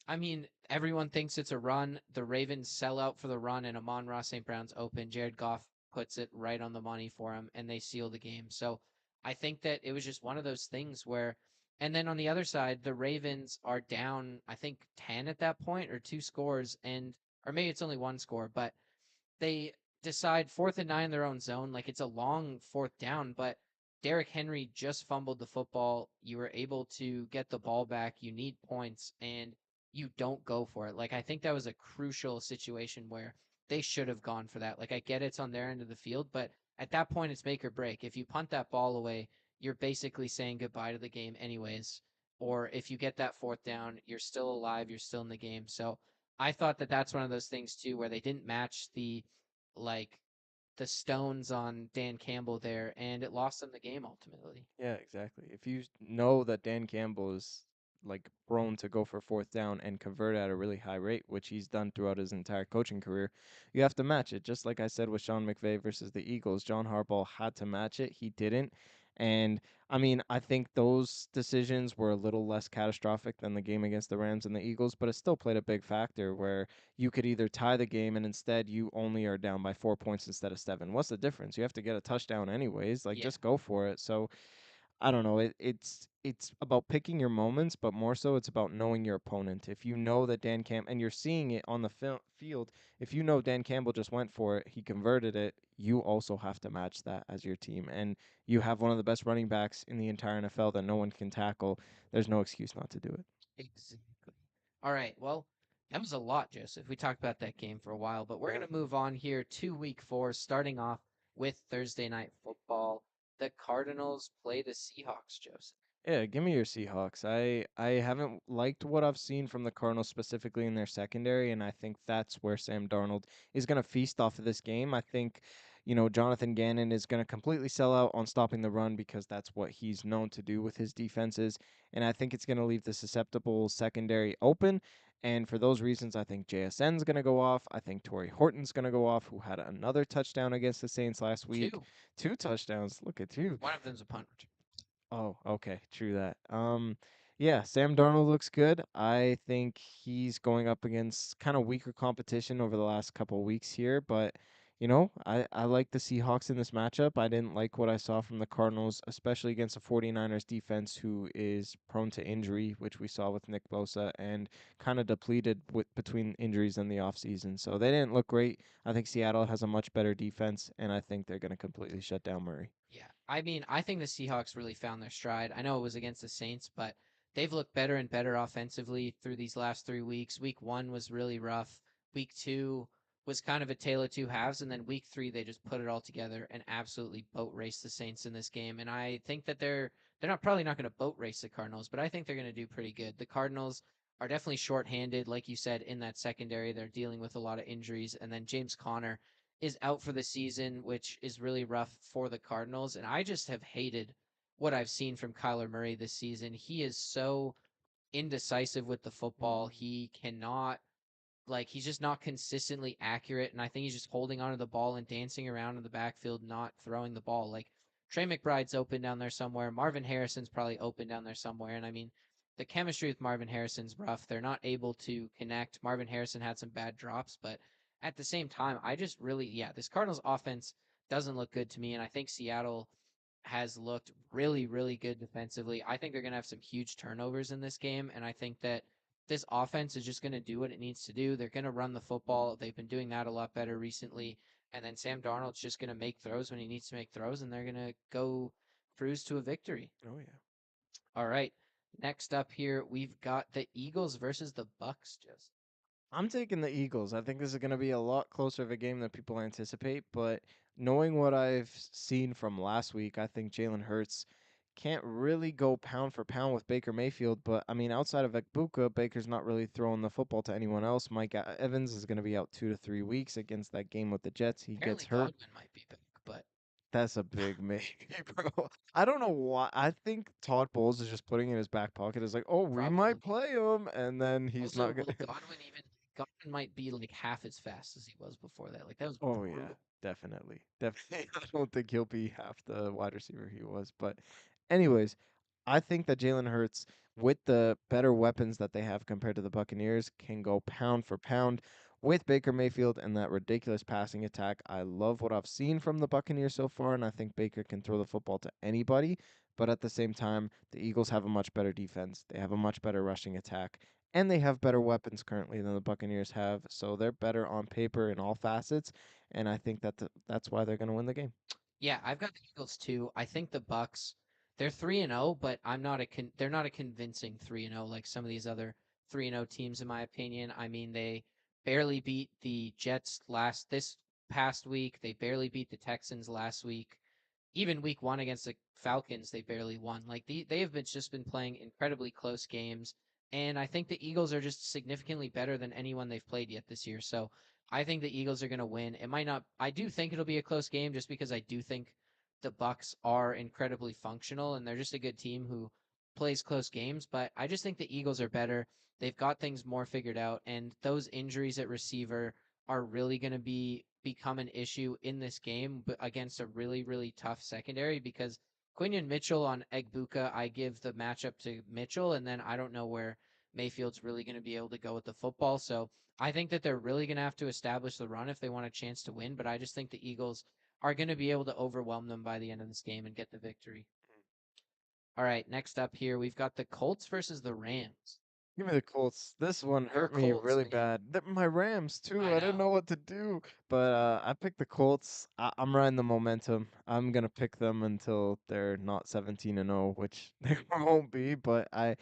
I mean, everyone thinks it's a run. The Ravens sell out for the run, and Amon-Ra St. Brown's open. Jared Goff puts it right on the money for him, and they seal the game. So I think that it was just one of those things where, and then on the other side, the Ravens are down, I think, 10 at that point, or 2 scores, or maybe it's only 1 score, but they decide 4th and 9 in their own zone. Like it's a long fourth down, but Derrick Henry just fumbled the football. You were able to get the ball back. You need points, and you don't go for it. Like I think that was a crucial situation where they should have gone for that. Like I get it's on their end of the field, but at that point it's make or break. If you punt that ball away, you're basically saying goodbye to the game anyways. Or if you get that fourth down, you're still alive, you're still in the game. So I thought that that's one of those things too where they didn't match like the stones on Dan Campbell there, and it lost them the game ultimately. Yeah, exactly. If you know that Dan Campbell is like prone to go for fourth down and convert at a really high rate, which he's done throughout his entire coaching career, you have to match it. Just like I said with Sean McVay versus the Eagles, John Harbaugh had to match it. He didn't. And I mean, I think those decisions were a little less catastrophic than the game against the Rams and the Eagles, but it still played a big factor where you could either tie the game and instead you only are down by 4 points instead of seven. What's the difference? You have to get a touchdown anyways. Like, Yeah, just go for it. So I don't know. It's about picking your moments, but more so it's about knowing your opponent. If you know that Dan Camp and you're seeing it on the field, if you know Dan Campbell just went for it, he converted it, you also have to match that as your team. And you have one of the best running backs in the entire NFL that no one can tackle. There's no excuse not to do it. exactly. All right. Well, that was a lot, Joseph. We talked about that game for a while, but we're going to move on here to week 4, starting off with Thursday night football. The Cardinals play the Seahawks, Joseph. Yeah, give me your Seahawks. I haven't liked what I've seen from the Cardinals specifically in their secondary, and I think that's where Sam Darnold is going to feast off of this game. I think, Jonathan Gannon is going to completely sell out on stopping the run because that's what he's known to do with his defenses, and I think it's going to leave the susceptible secondary open. And for those reasons, I think JSN's going to go off. I think Torrey Horton's going to go off, who had another touchdown against the Saints last week. Two. Two touchdowns. Look at you. One of them's a punt return. Oh, okay, true that. Yeah, Sam Darnold looks good. I think he's going up against kind of weaker competition over the last couple of weeks here, but I like the Seahawks in this matchup. I didn't like what I saw from the Cardinals, especially against the 49ers defense who is prone to injury, which we saw with Nick Bosa and kind of depleted with between injuries in the offseason. So they didn't look great. I think Seattle has a much better defense, and I think they're going to completely shut down Murray. Yeah. I mean, I think the Seahawks really found their stride. I know it was against the Saints, but they've looked better and better offensively through these last 3 weeks. Week 1 was really rough. Week 2 was kind of a tale of two halves, and then week 3 they just put it all together and absolutely boat raced the Saints in this game. And I think that they're not probably not going to boat race the Cardinals, but I think they're going to do pretty good. The Cardinals are definitely shorthanded, like you said, in that secondary. They're dealing with a lot of injuries, and then James Conner is out for the season, which is really rough for the Cardinals. And I just have hated what I've seen from Kyler Murray this season. He is so indecisive with the football. He cannot, like, he's just not consistently accurate. And I think he's just holding onto the ball and dancing around in the backfield, not throwing the ball. Like, Trey McBride's open down there somewhere. Marvin Harrison's probably open down there somewhere. And I mean, the chemistry with Marvin Harrison's rough. They're not able to connect. Marvin Harrison had some bad drops, but at the same time, I just really, yeah, this Cardinals offense doesn't look good to me. And I think Seattle has looked really, really good defensively. I think they're going to have some huge turnovers in this game. And I think that this offense is just going to do what it needs to do. They're going to run the football. They've been doing that a lot better recently. And then Sam Darnold's just going to make throws when he needs to make throws, and they're going to go cruise to a victory. Oh yeah. All right. Next up here, we've got the Eagles versus the Bucks. Just I'm taking the Eagles. I think this is going to be a lot closer of a game than people anticipate, but knowing what I've seen from last week, I think Jalen Hurts can't really go pound for pound with Baker Mayfield. But I mean, outside of Ekbuka, Baker's not really throwing the football to anyone else. Mike Evans is going to be out 2 to 3 weeks against that game with the Jets. He gets apparently hurt. Godwin might be back, but That's a big maybe, bro. I don't know why. I think Todd Bowles is just putting it in his back pocket. It's like, oh, we might probably. play him, and then he's Also, not will gonna. Godwin might be like half as fast as he was before that. Like that was Oh yeah, brutal. definitely. Definitely. I don't think he'll be half the wide receiver he was. But anyways, I think that Jalen Hurts, with the better weapons that they have compared to the Buccaneers, can go pound for pound with Baker Mayfield and that ridiculous passing attack. I love what I've seen from the Buccaneers so far, and I think Baker can throw the football to anybody. But at the same time, the Eagles have a much better defense. They have a much better rushing attack. And they have better weapons currently than the Buccaneers have. So they're better on paper in all facets. And I think that's why they're going to win the game. Yeah, I've got the Eagles too. I think the Bucks, they're 3-0, but they're not a convincing 3-0 like some of these other 3-0 teams in my opinion. I mean, they barely beat the Jets last this past week. They barely beat the Texans last week. Even week 1 against the Falcons, they barely won. Like they have been just been playing incredibly close games, and I think the Eagles are just significantly better than anyone they've played yet this year. So I think the Eagles are going to win. It might not. I do think it'll be a close game, just because I do think the Bucks are incredibly functional and they're just a good team who plays close games. But I just think the Eagles are better. They've got things more figured out, and those injuries at receiver are really going to become an issue in this game, but against a really really tough secondary because Quinion Mitchell on Egbuka, I give the matchup to Mitchell, and then I don't know where Mayfield's really going to be able to go with the football. So I think that they're really going to have to establish the run if they want a chance to win. But I just think the Eagles are going to be able to overwhelm them by the end of this game and get the victory. All right, next up here, we've got the Colts versus the Rams. Give me the Colts. This one Your hurt me Colts, really man. bad. My Rams too. I I didn't know. know what to do, but I picked the Colts. I'm riding the momentum. I'm gonna pick them until they're not 17-0, which they won't be. But I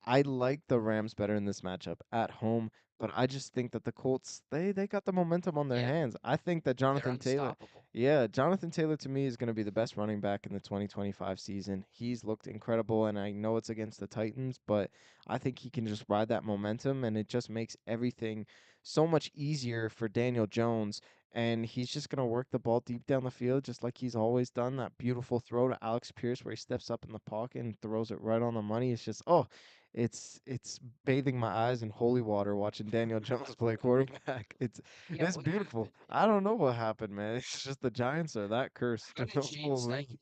like the Rams better in this matchup at home. but I just think that the Colts they got the momentum on their Yeah, hands. I think that they're Jonathan Taylor, unstoppable. yeah, Jonathan Taylor to me is going to be the best running back in the 2025 season. He's looked incredible, and I know it's against the Titans, but I think he can just ride that momentum, and it just makes everything so much easier for Daniel Jones. And he's just going to work the ball deep down the field, just like he's always done. That beautiful throw to Alex Pierce where he steps up in the pocket and throws it right on the money. It's just, oh, it's bathing my eyes in holy water watching Daniel Jones play quarterback. Yeah, It's what beautiful. happened, man? I don't know what happened, man. It's just the Giants are that cursed. How did Shane Holy, Steichen?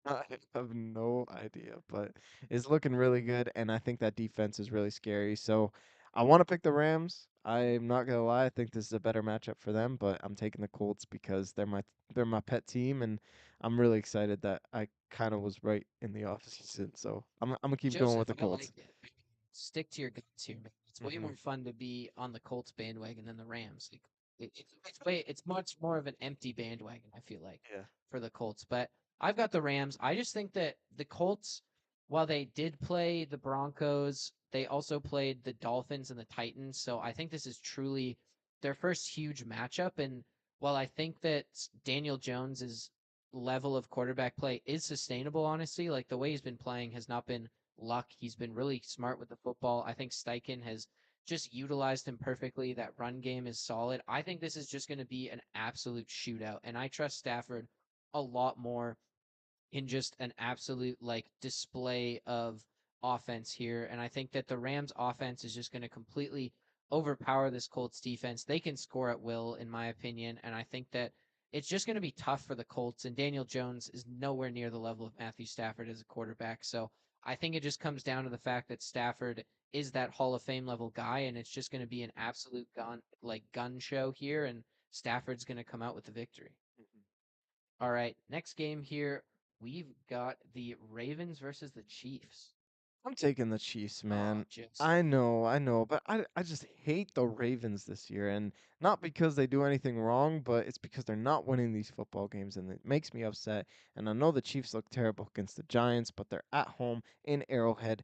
I have no idea, but it's looking really good, and I think that defense is really scary. So I want to pick the Rams. I'm not gonna lie, I think this is a better matchup for them, but I'm taking the Colts because they're my pet team, and I'm really excited that I kind of was right in the offseason. So I'm gonna keep going with Joseph, the I like Colts. it. Stick to your guns here, man. It's way Hmm. more fun to be on the Colts bandwagon than the Rams. Like, it's much more of an empty bandwagon, I feel like, Yeah. for the Colts. But I've got the Rams. I just think that the Colts, while they did play the Broncos, they also played the Dolphins and the Titans. So I think this is truly their first huge matchup. And while I think that Daniel Jones's level of quarterback play is sustainable, honestly, like the way he's been playing has not been luck. He's been really smart with the football. I think Steichen has just utilized him perfectly. That run game is solid. I think this is just going to be an absolute shootout, and I trust Stafford a lot more in just an absolute like display of offense here. And I think that the Rams offense is just going to completely overpower this Colts defense. They can score at will, in my opinion. And I think that it's just going to be tough for the Colts. And Daniel Jones is nowhere near the level of Matthew Stafford as a quarterback. So I think it just comes down to the fact that Stafford is that Hall of Fame level guy. And it's just going to be an absolute gun show here. And Stafford's going to come out with the victory. All right, next game here, we've got the Ravens versus the Chiefs. I'm taking the Chiefs, Oh, man. Joseph. I know, but I just hate the Ravens this year, and not because they do anything wrong, but it's because they're not winning these football games, and it makes me upset. And I know the Chiefs look terrible against the Giants, but they're at home in Arrowhead.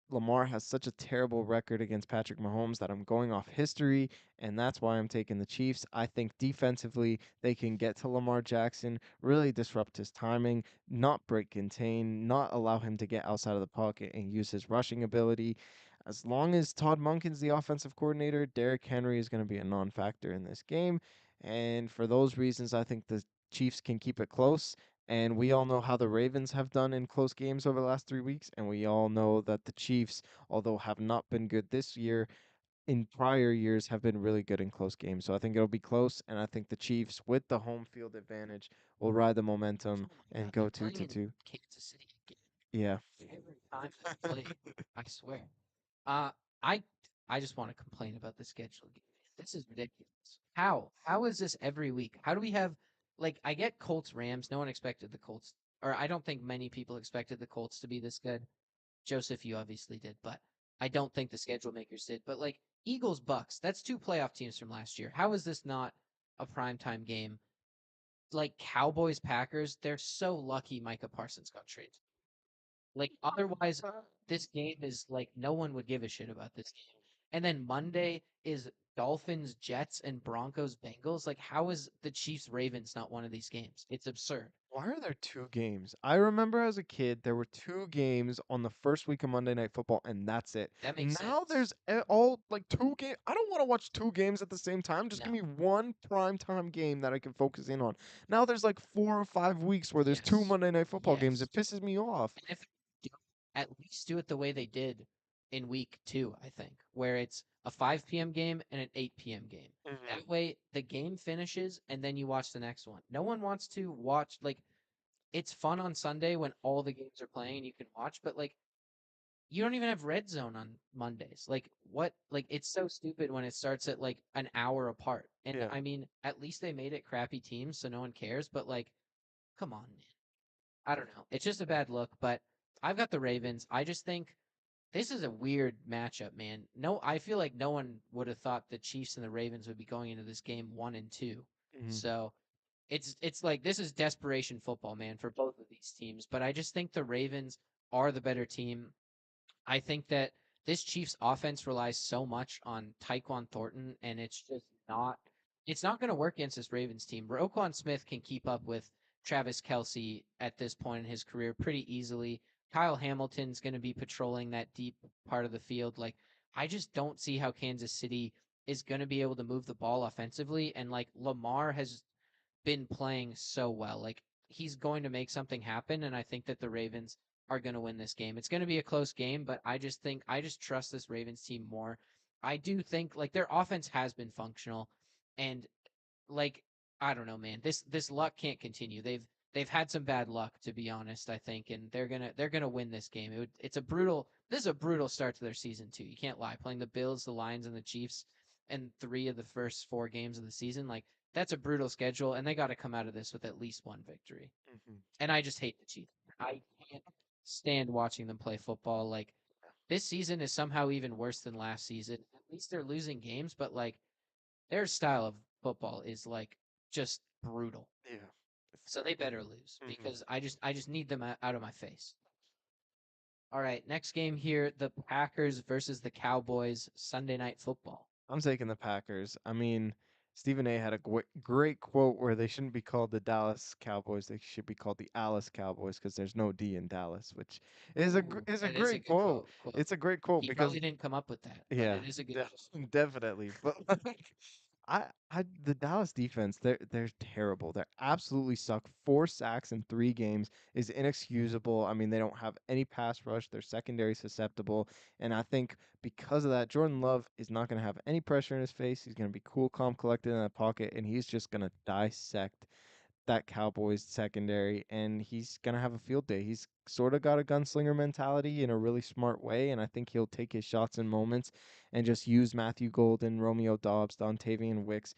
Lamar has such a terrible record against Patrick Mahomes that I'm going off history, and that's why I'm taking the Chiefs. I think defensively, they can get to Lamar Jackson, really disrupt his timing, not break contain, not allow him to get outside of the pocket and use his rushing ability. As long as Todd Monken's the offensive coordinator, Derrick Henry is going to be a non factor in this game. And for those reasons, I think the Chiefs can keep it close. And we all know how the Ravens have done in close games over the last 3 weeks. And we all know that the Chiefs, although have not been good this year, in prior years have been really good in close games. So I think it'll be close. And I think the Chiefs, with the home field advantage, will ride the momentum Oh my and God, they're go 2 playing to in 2. Kansas City again. Yeah. Every time they play, I swear. Uh, I I just want to complain about the schedule. This is ridiculous. How? How is this every week? How do we have like I get Colts Rams. No one expected the Colts, or I don't think many people expected the Colts to be this good. Joseph, you obviously did, but I don't think the schedule makers did. But like Eagles Bucks, that's two playoff teams from last year. How is this not a primetime game? Like Cowboys Packers, they're so lucky Micah Parsons got traded. Like otherwise, this game is like no one would give a shit about this game. And then Monday is Dolphins, Jets, and Broncos, Bengals. Like, how is the Chiefs Ravens not one of these games? It's absurd. Why are there two games? I remember as a kid, there were two games on the first week of Monday Night Football, and that's it. That makes Now sense. there's all like two games. I don't want to watch two games at the same time. Just No. give me one prime time game that I can focus in on. Now there's like 4 or 5 weeks where there's two Yes. Monday Night Football games. Yes. It pisses me off. And if do, at least do it the way they did in week 2, I think, where it's a 5 p.m. game and an 8 p.m. game. Mhm. That way the game finishes and then you watch the next one. No one wants to watch like it's fun on Sunday when all the games are playing and you can watch, but like you don't even have red zone on Mondays. Like what like it's so stupid when it starts at like an hour apart. And Yeah. I mean, at least they made it crappy teams so no one cares, but like come on, man. I don't know. It's just a bad look, but I've got the Ravens. I just think this is a weird matchup, man. No, I feel like no one would have thought the Chiefs and the Ravens would be going into this game 1-2. Mhm. So it's like this is desperation football, man, for both of these teams. But I just think the Ravens are the better team. I think that this Chiefs offense relies so much on Tyquan Thornton, and it's not going to work against this Ravens team. Roquan Smith can keep up with Travis Kelsey at this point in his career pretty easily. Kyle Hamilton's going to be patrolling that deep part of the field. Like, I just don't see how Kansas City is going to be able to move the ball offensively. And like Lamar has been playing so well. Like he's going to make something happen, and I think that the Ravens are going to win this game. It's going to be a close game, but I just trust this Ravens team more. I do think like their offense has been functional, and like I don't know, man. This luck can't continue. They've had some bad luck, to be honest. I think, and they're gonna win this game. It's a brutal. This is a brutal start to their season too. You can't lie. Playing the Bills, the Lions, and the Chiefs, and 3 of the first 4 games of the season, like that's a brutal schedule, and they got to come out of this with at least one victory. Mhm. And I just hate the Chiefs. I can't stand watching them play football. Like this season is somehow even worse than last season. At least they're losing games, but like their style of football is like just brutal. Yeah. So they better lose Mhm. because I just need them out of my face. All right, next game here, the Packers versus the Cowboys, Sunday Night Football. I'm taking the Packers. I mean, Stephen A. had a great quote where they shouldn't be called the Dallas Cowboys. They should be called the Alice Cowboys because there's no D in Dallas, which Ooh, is a that is a great good quote. quote. It's a great quote He because probably didn't come up with that, but yeah, it is a good de- quote. definitely. But like, the Dallas defense, they're terrible. They absolutely suck. 4 sacks in 3 games is inexcusable. I mean, they don't have any pass rush. They're secondary susceptible, and I think because of that, Jordan Love is not going to have any pressure in his face. He's going to be cool, calm, collected in that pocket, and he's just going to dissect that Cowboys secondary, and he's gonna have a field day. He's sort of got a gunslinger mentality in a really smart way, and I think he'll take his shots in moments and just use Matthew Golden, Romeo Dobbs, Dontavian Wicks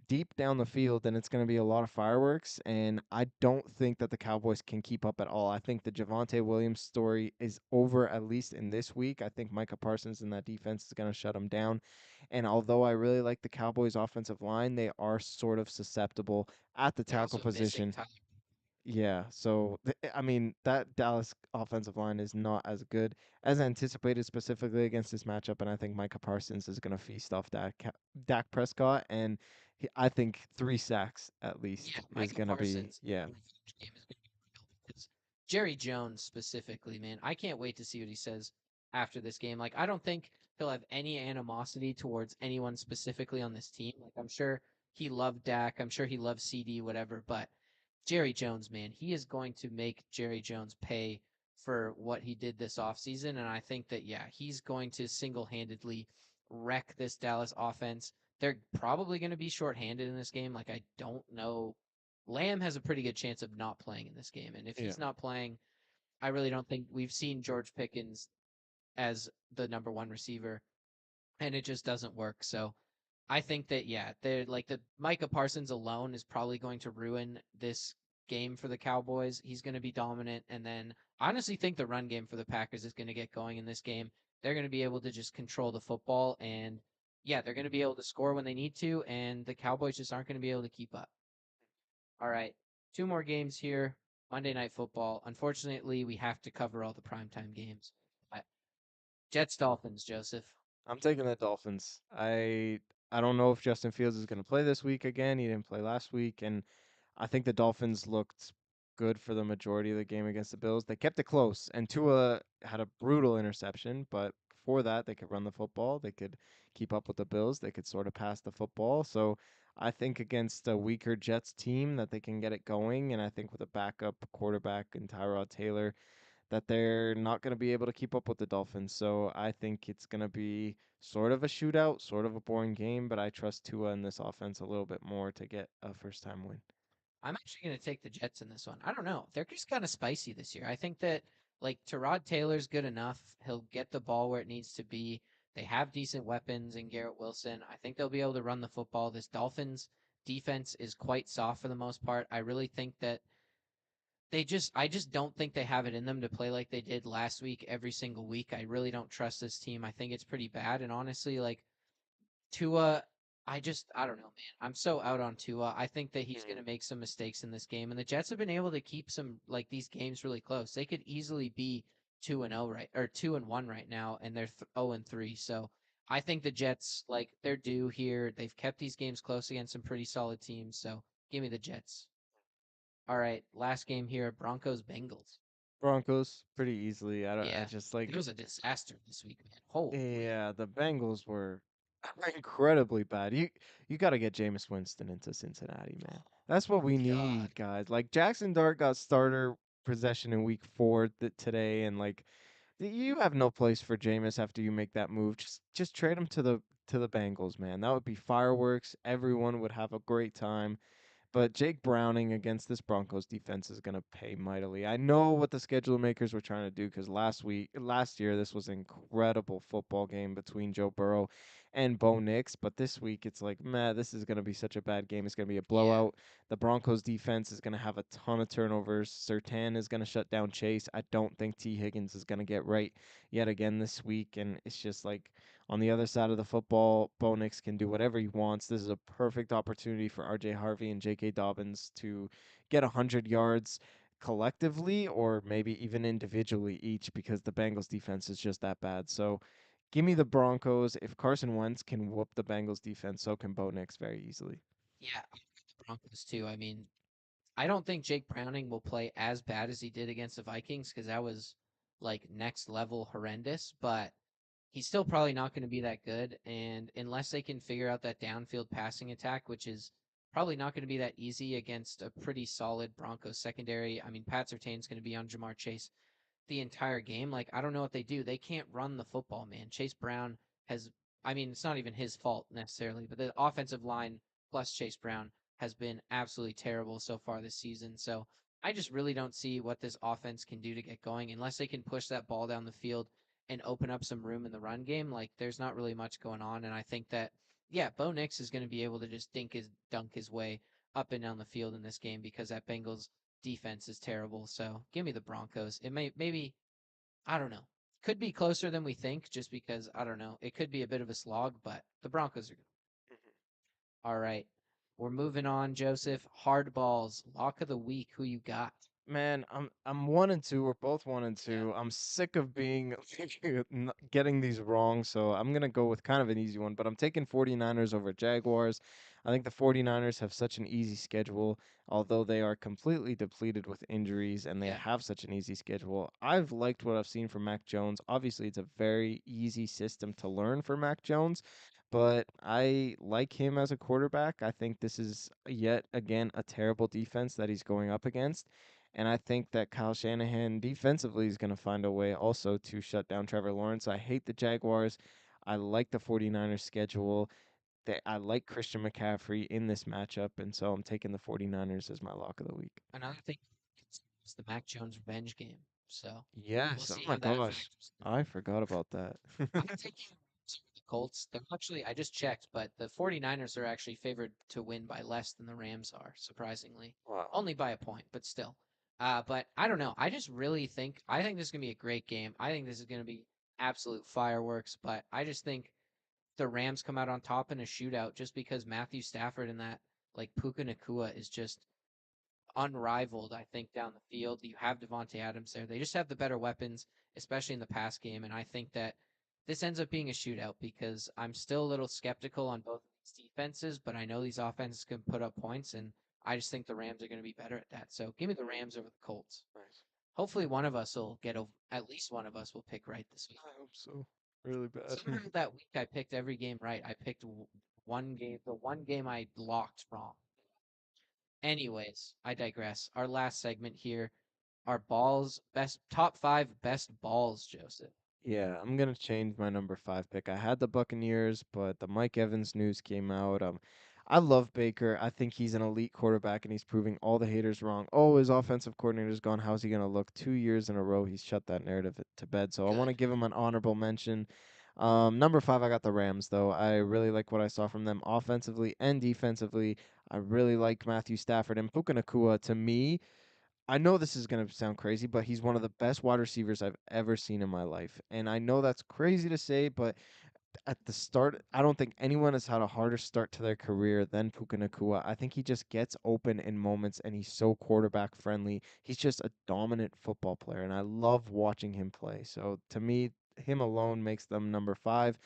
deep down the field, and it's going to be a lot of fireworks. And I don't think that the Cowboys can keep up at all. I think the Javonte Williams story is over at least in this week. I think Micah Parsons in that defense is going to shut them down. And although I really like the Cowboys' offensive line, they are sort of susceptible at the They're tackle also missing position. Tyler. Yeah, so I mean that Dallas offensive line is not as good as anticipated, specifically against this matchup, and I think Micah Parsons is going to feast off Dak Prescott, and I think 3 sacks at Yeah, least is Micah going to be Parsons yeah. revenge game is going to be real because Jerry Jones specifically, man, I can't wait to see what he says after this game. Like, I don't think he'll have any animosity towards anyone specifically on this team. Like, I'm sure he loved Dak. I'm sure he loves CD, whatever. But Jerry Jones, man, he is going to make Jerry Jones pay for what he did this offseason. And I think that, yeah, he's going to single handedly wreck this Dallas offense. They're probably going to be shorthanded in this game. Like, I don't know. Lamb has a pretty good chance of not playing in this game. And if Yeah. he's not playing, I really don't think we've seen George Pickens as the number one receiver, and it just doesn't work. So I think that yeah, they're like the Micah Parsons alone is probably going to ruin this game for the Cowboys. He's going to be dominant, and then I honestly think the run game for the Packers is going to get going in this game. They're going to be able to just control the football, and yeah, they're going to be able to score when they need to, and the Cowboys just aren't going to be able to keep up. All right, 2 more games here. Monday Night Football. Unfortunately, we have to cover all the primetime games. Jets Dolphins, Joseph. I'm taking the Dolphins. I don't know if Justin Fields is going to play this week again. He didn't play last week, and I think the Dolphins looked good for the majority of the game against the Bills. They kept it close, and Tua had a brutal interception, but before that, they could run the football. They could keep up with the Bills. They could sort of pass the football. So I think against a weaker Jets team that they can get it going, and I think with a backup quarterback in Tyrod Taylor, that they're not going to be able to keep up with the Dolphins. So I think it's going to be sort of a shootout, sort of a boring game, but I trust Tua in this offense a little bit more to get a first time win. I'm actually going to take the Jets in this one. I don't know. They're just kind of spicy this year. I think that like Terod Taylor's good enough. He'll get the ball where it needs to be. They have decent weapons in Garrett Wilson. I think they'll be able to run the football. This Dolphins defense is quite soft for the most part. I really think that I just don't think they have it in them to play like they did last week every single week. I really don't trust this team. I think it's pretty bad. And honestly, like Tua, I don't know, man. I'm so out on Tua. I think that he's going Mm. to make some mistakes in this game, and the Jets have been able to keep some like these games really close. They could easily be 2-0 right, or 2-1 right now, and they're 0-3. So I think the Jets, like, they're due here. They've kept these games close against some pretty solid teams. So give me the Jets. All right, last game here, Broncos Bengals. Broncos pretty easily. I Yeah, just it like, was a disaster this week, man. Holy. yeah, the Bengals were incredibly bad. You got to get Jameis Winston into Cincinnati, man. That's what we God. need, guys. Like Jackson Dart got starter possession in week 4 today, and like you have no place for Jameis after you make that move. Just trade him to the Bengals, man. That would be fireworks. Everyone would have a great time. But Jake Browning against this Broncos defense is going to pay mightily. I know what the schedule makers were trying to do because last year, this was an incredible football game between Joe Burrow and Bo Nix. But this week, it's like, man, this is going to be such a bad game. It's going to be a Yeah. blowout. The Broncos defense is going to have a ton of turnovers. Sertan is going to shut down Chase. I don't think T. Higgins is going to get right yet again this week. And it's just like, on the other side of the football, Bo Nix can do whatever he wants. This is a perfect opportunity for RJ Harvey and J.K. Dobbins to get 100 yards collectively or maybe even individually each because the Bengals defense is just that bad. So give me the Broncos. If Carson Wentz can whoop the Bengals defense, so can Bo Nix very easily. Yeah, I like the Broncos too. I mean, I don't think Jake Browning will play as bad as he did against the Vikings because that was like next level horrendous, but he's still probably not going to be that good. And unless they can figure out that downfield passing attack, which is probably not going to be that easy against a pretty solid Broncos secondary. I mean, Pat Surtain's going to be on Jamar Chase the entire game. Like, I don't know what they do. They can't run the football, man. Chase Brown has, I mean, it's not even his fault necessarily, but the offensive line plus Chase Brown has been absolutely terrible so far this season. So I just really don't see what this offense can do to get going unless they can push that ball down the field and open up some room in the run game. Like, there's not really much going on. And I think that, yeah, Bo Nix is going to be able to just dunk his way up and down the field in this game because that Bengals defense is terrible. So give me the Broncos. It maybe I don't know. Could be closer than we think, just because I don't know. It could be a bit of a slog, but the Broncos are good. All right. We're moving on, Joseph. Hardballs. Lock of the week. Who you got? Man, I'm 1 and 2. We're both one and Yeah. two. I'm sick of being getting these wrong, so I'm gonna go with kind of an easy one. But I'm taking 49ers over Jaguars. I think the 49ers have such an easy schedule, although they are completely depleted with injuries and they Yeah. have such an easy schedule. I've liked what I've seen from Mac Jones. Obviously, it's a very easy system to learn for Mac Jones, but I like him as a quarterback. I think this is yet again a terrible defense that he's going up against. And I think that Kyle Shanahan defensively is going to find a way also to shut down Trevor Lawrence. I hate the Jaguars. I like the 49ers schedule. I like Christian McCaffrey in this matchup. And so I'm taking the 49ers as my lock of the week. Another thing is the Mac Jones revenge game. So we'll Yes. Oh see my how that gosh. factors in. I forgot about that. I'm taking the Colts. They're actually, I just checked, but the 49ers are actually favored to win by less than the Rams are, surprisingly. Wow. Only by a point, but still. But I don't know. I just really think, I think this is going to be a great game. I think this is going to be absolute fireworks, but I just think the Rams come out on top in a shootout just because Matthew Stafford and that, like, Puka Nakua is just unrivaled, I think, down the field. You have Devonte Adams there. They just have the better weapons, especially in the pass game. And I think that this ends up being a shootout because I'm still a little skeptical on both these defenses, but I know these offenses can put up points, and I just think the Rams are going to be better at that. So give me the Rams over the Colts. Nice. Hopefully, one of us will get over, at least one of us will pick right this week. I hope so. Really bad. Somehow that week I picked every game right. I picked one game, the one game I locked wrong. Anyways, I digress. Our last segment here are balls, best top five best balls, Joseph. Yeah, I'm gonna change my number 5 pick. I had the Buccaneers, but the Mike Evans news came out. I love Baker. I think he's an elite quarterback, and he's proving all the haters wrong. Oh, his offensive coordinator's gone. How's he gonna look? 2 years in a row, he's shut that narrative to bed. So I want to Good. give him an honorable mention. Number 5, I got the Rams though. I really like what I saw from them offensively and defensively. I really like Matthew Stafford and Puka Nakua. To me, I know this is going to sound crazy, but he's one of the best wide receivers I've ever seen in my life. And I know that's crazy to say, but at the start, I don't think anyone has had a harder start to their career than Puka Nakua. I think he just gets open in moments and he's so quarterback friendly. He's just a dominant football player, and I love watching him play. So to me, him alone makes them number 5.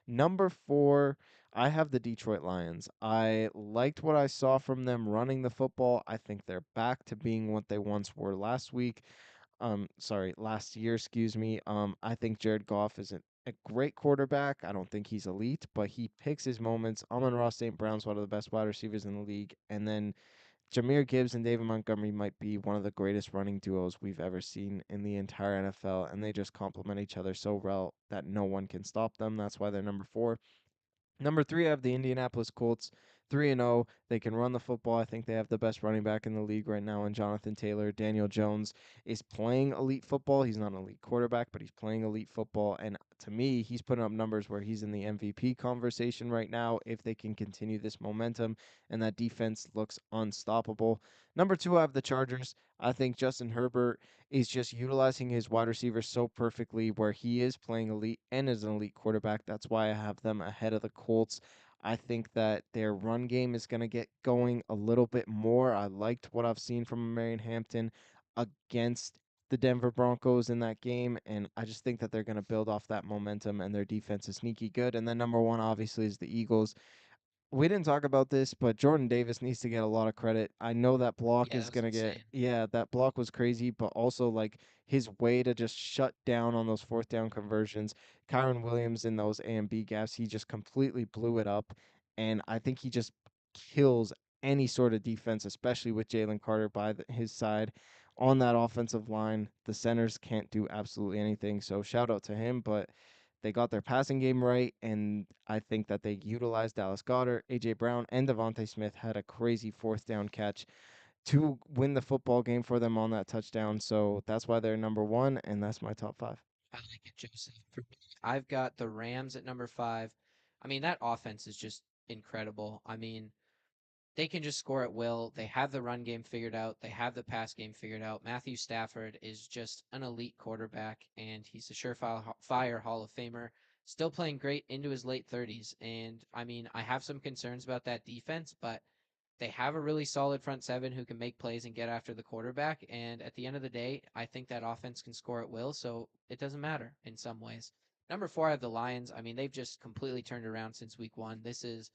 Number 4, I have the Detroit Lions. I liked what I saw from them running the football. I think they're back to being what they once were last year, excuse me. I think Jared Goff is a great quarterback. I don't think he's elite, but he picks his moments. Amon-Ra St. Brown's one of the best wide receivers in the league. And then Jahmyr Gibbs and David Montgomery might be one of the greatest running duos we've ever seen in the entire NFL. And they just complement each other so well that no one can stop them. That's why they're number 4. Number 3, I have the Indianapolis Colts, 3-0. They can run the football. I think they have the best running back in the league right now, and Jonathan Taylor. Daniel Jones is playing elite football. He's not an elite quarterback, but he's playing elite football. And to me, he's putting up numbers where he's in the MVP conversation right now if they can continue this momentum, and that defense looks unstoppable. Number 2, I have the Chargers. I think Justin Herbert is just utilizing his wide receivers so perfectly where he is playing elite and is an elite quarterback. That's why I have them ahead of the Colts. I think that their run game is going to get going a little bit more. I liked what I've seen from Marion Hampton against the Denver Broncos in that game, and I just think that they're going to build off that momentum, and their defense is sneaky good. And then number 1 obviously is the Eagles. We didn't talk about this, but Jordan Davis needs to get a lot of credit. I know that block Yeah, that is was gonna get, insane. yeah, that block was crazy, but also like his way to just shut down on those fourth down conversions. Kyron Williams in those A and B gaps, he just completely blew it up, and I think he just kills any sort of defense, especially with Jalen Carter by his side on that offensive line. The centers can't do absolutely anything, so shout out to him, but they got their passing game right, and I think that they utilized Dallas Goedert, AJ Brown, and Devontae Smith had a crazy fourth down catch to win the football game for them on that touchdown. So that's why they're number 1, and that's my top 5. I like it, Joseph. For me, I've got the Rams at number 5. I mean, that offense is just incredible. I mean, they can just score at will. They have the run game figured out. They have the pass game figured out. Matthew Stafford is just an elite quarterback, and he's a surefire Hall of Famer. Still playing great into his late 30s. And I mean, I have some concerns about that defense, but they have a really solid front seven who can make plays and get after the quarterback. And at the end of the day, I think that offense can score at will. So it doesn't matter in some ways. Number 4, I have the Lions. I mean, they've just completely turned around since week 1. This is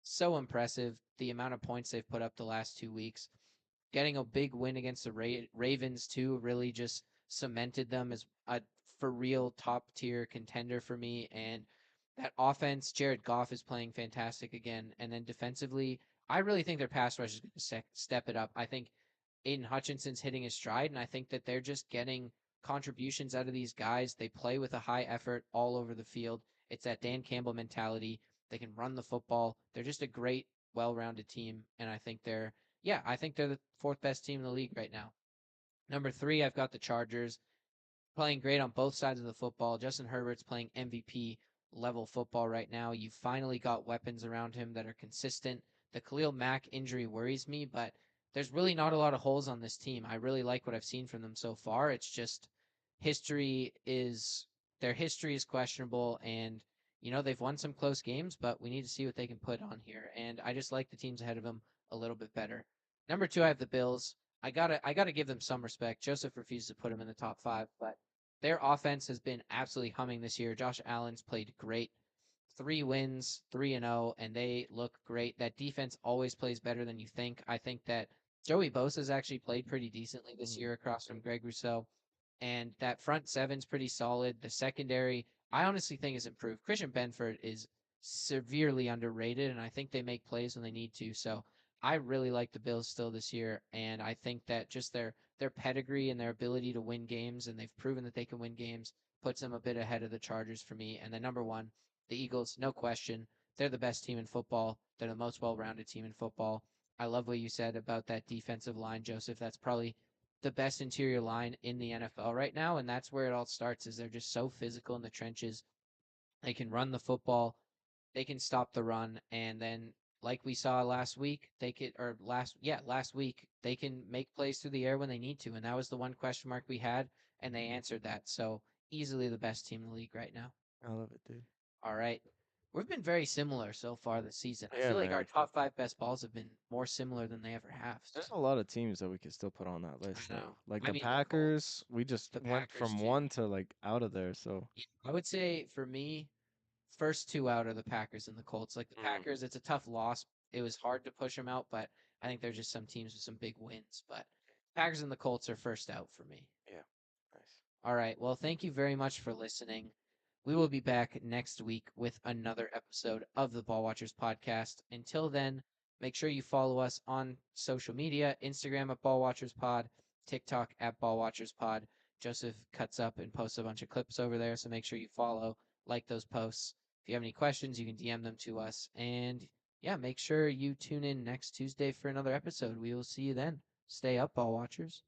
so impressive. The amount of points they've put up the last 2 weeks. Getting a big win against the Ravens, too, really just cemented them as a for real top tier contender for me. And that offense, Jared Goff is playing fantastic again. And then defensively, I really think their pass rush is going to step it up. I think Aiden Hutchinson's hitting his stride, and I think that they're just getting contributions out of these guys. They play with a high effort all over the field. It's that Dan Campbell mentality. They can run the football. They're just a great, well-rounded team, and I think they're the 4th best team in the league right now. Number 3, I've got the Chargers playing great on both sides of the football. Justin Herbert's playing MVP level football right now. You finally got weapons around him that are consistent. The Khalil Mack injury worries me, but there's really not a lot of holes on this team. I really like what I've seen from them so far. It's just history is their history is questionable, and they've won some close games, but we need to see what they can put on here. And I just like the teams ahead of them a little bit better. Number 2, I have the Bills. I gotta give them some respect. Joseph refused to put them in the top 5, but their offense has been absolutely humming this year. Josh Allen's played great. 3 wins, 3-0, and they look great. That defense always plays better than you think. I think that Joey Bosa's actually played pretty decently this Mhm. year across from Greg Rousseau. And that front seven's pretty solid. The secondary, I honestly think is improved. Christian Benford is severely underrated, and I think they make plays when they need to. So I really like the Bills still this year, and I think that just their pedigree and their ability to win games, and they've proven that they can win games, puts them a bit ahead of the Chargers for me. And then number 1, the Eagles, no question. They're the best team in football. They're the most well-rounded team in football. I love what you said about that defensive line, Joseph. That's probably the best interior line in the NFL right now, and that's where it all starts. Is they're just so physical in the trenches. They can run the football, they can stop the run, and then like we saw last week, last week they can make plays through the air when they need to, and that was the one question mark we had, and they answered that. So easily the best team in the league right now. I love it, dude. All right. We've been very similar so far this season. I Yeah, feel like our man. top 5 best balls have been more similar than they ever have. So, There's a lot of teams that we could still put on that list I though. know. Like I the mean, the Packers, Colts, we just the went Packers from too. one to like out of there. So Yeah, I would say for me, first two out are the Packers and the Colts. Like the Mm, Packers, it's a tough loss. It was hard to push them out, but I think they're just some teams with some big wins. But Packers and the Colts are first out for me. yeah. Nice. All right. Well, thank you very much for listening. We will be back next week with another episode of the Ball Watchers podcast. Until then, make sure you follow us on social media, Instagram at Ball Watchers Pod, TikTok at Ball Watchers Pod. Joseph cuts up and posts a bunch of clips over there, so make sure you follow, like those posts. If you have any questions, you can DM them to us. And yeah, make sure you tune in next Tuesday for another episode. We will see you then. Stay up, Ball Watchers.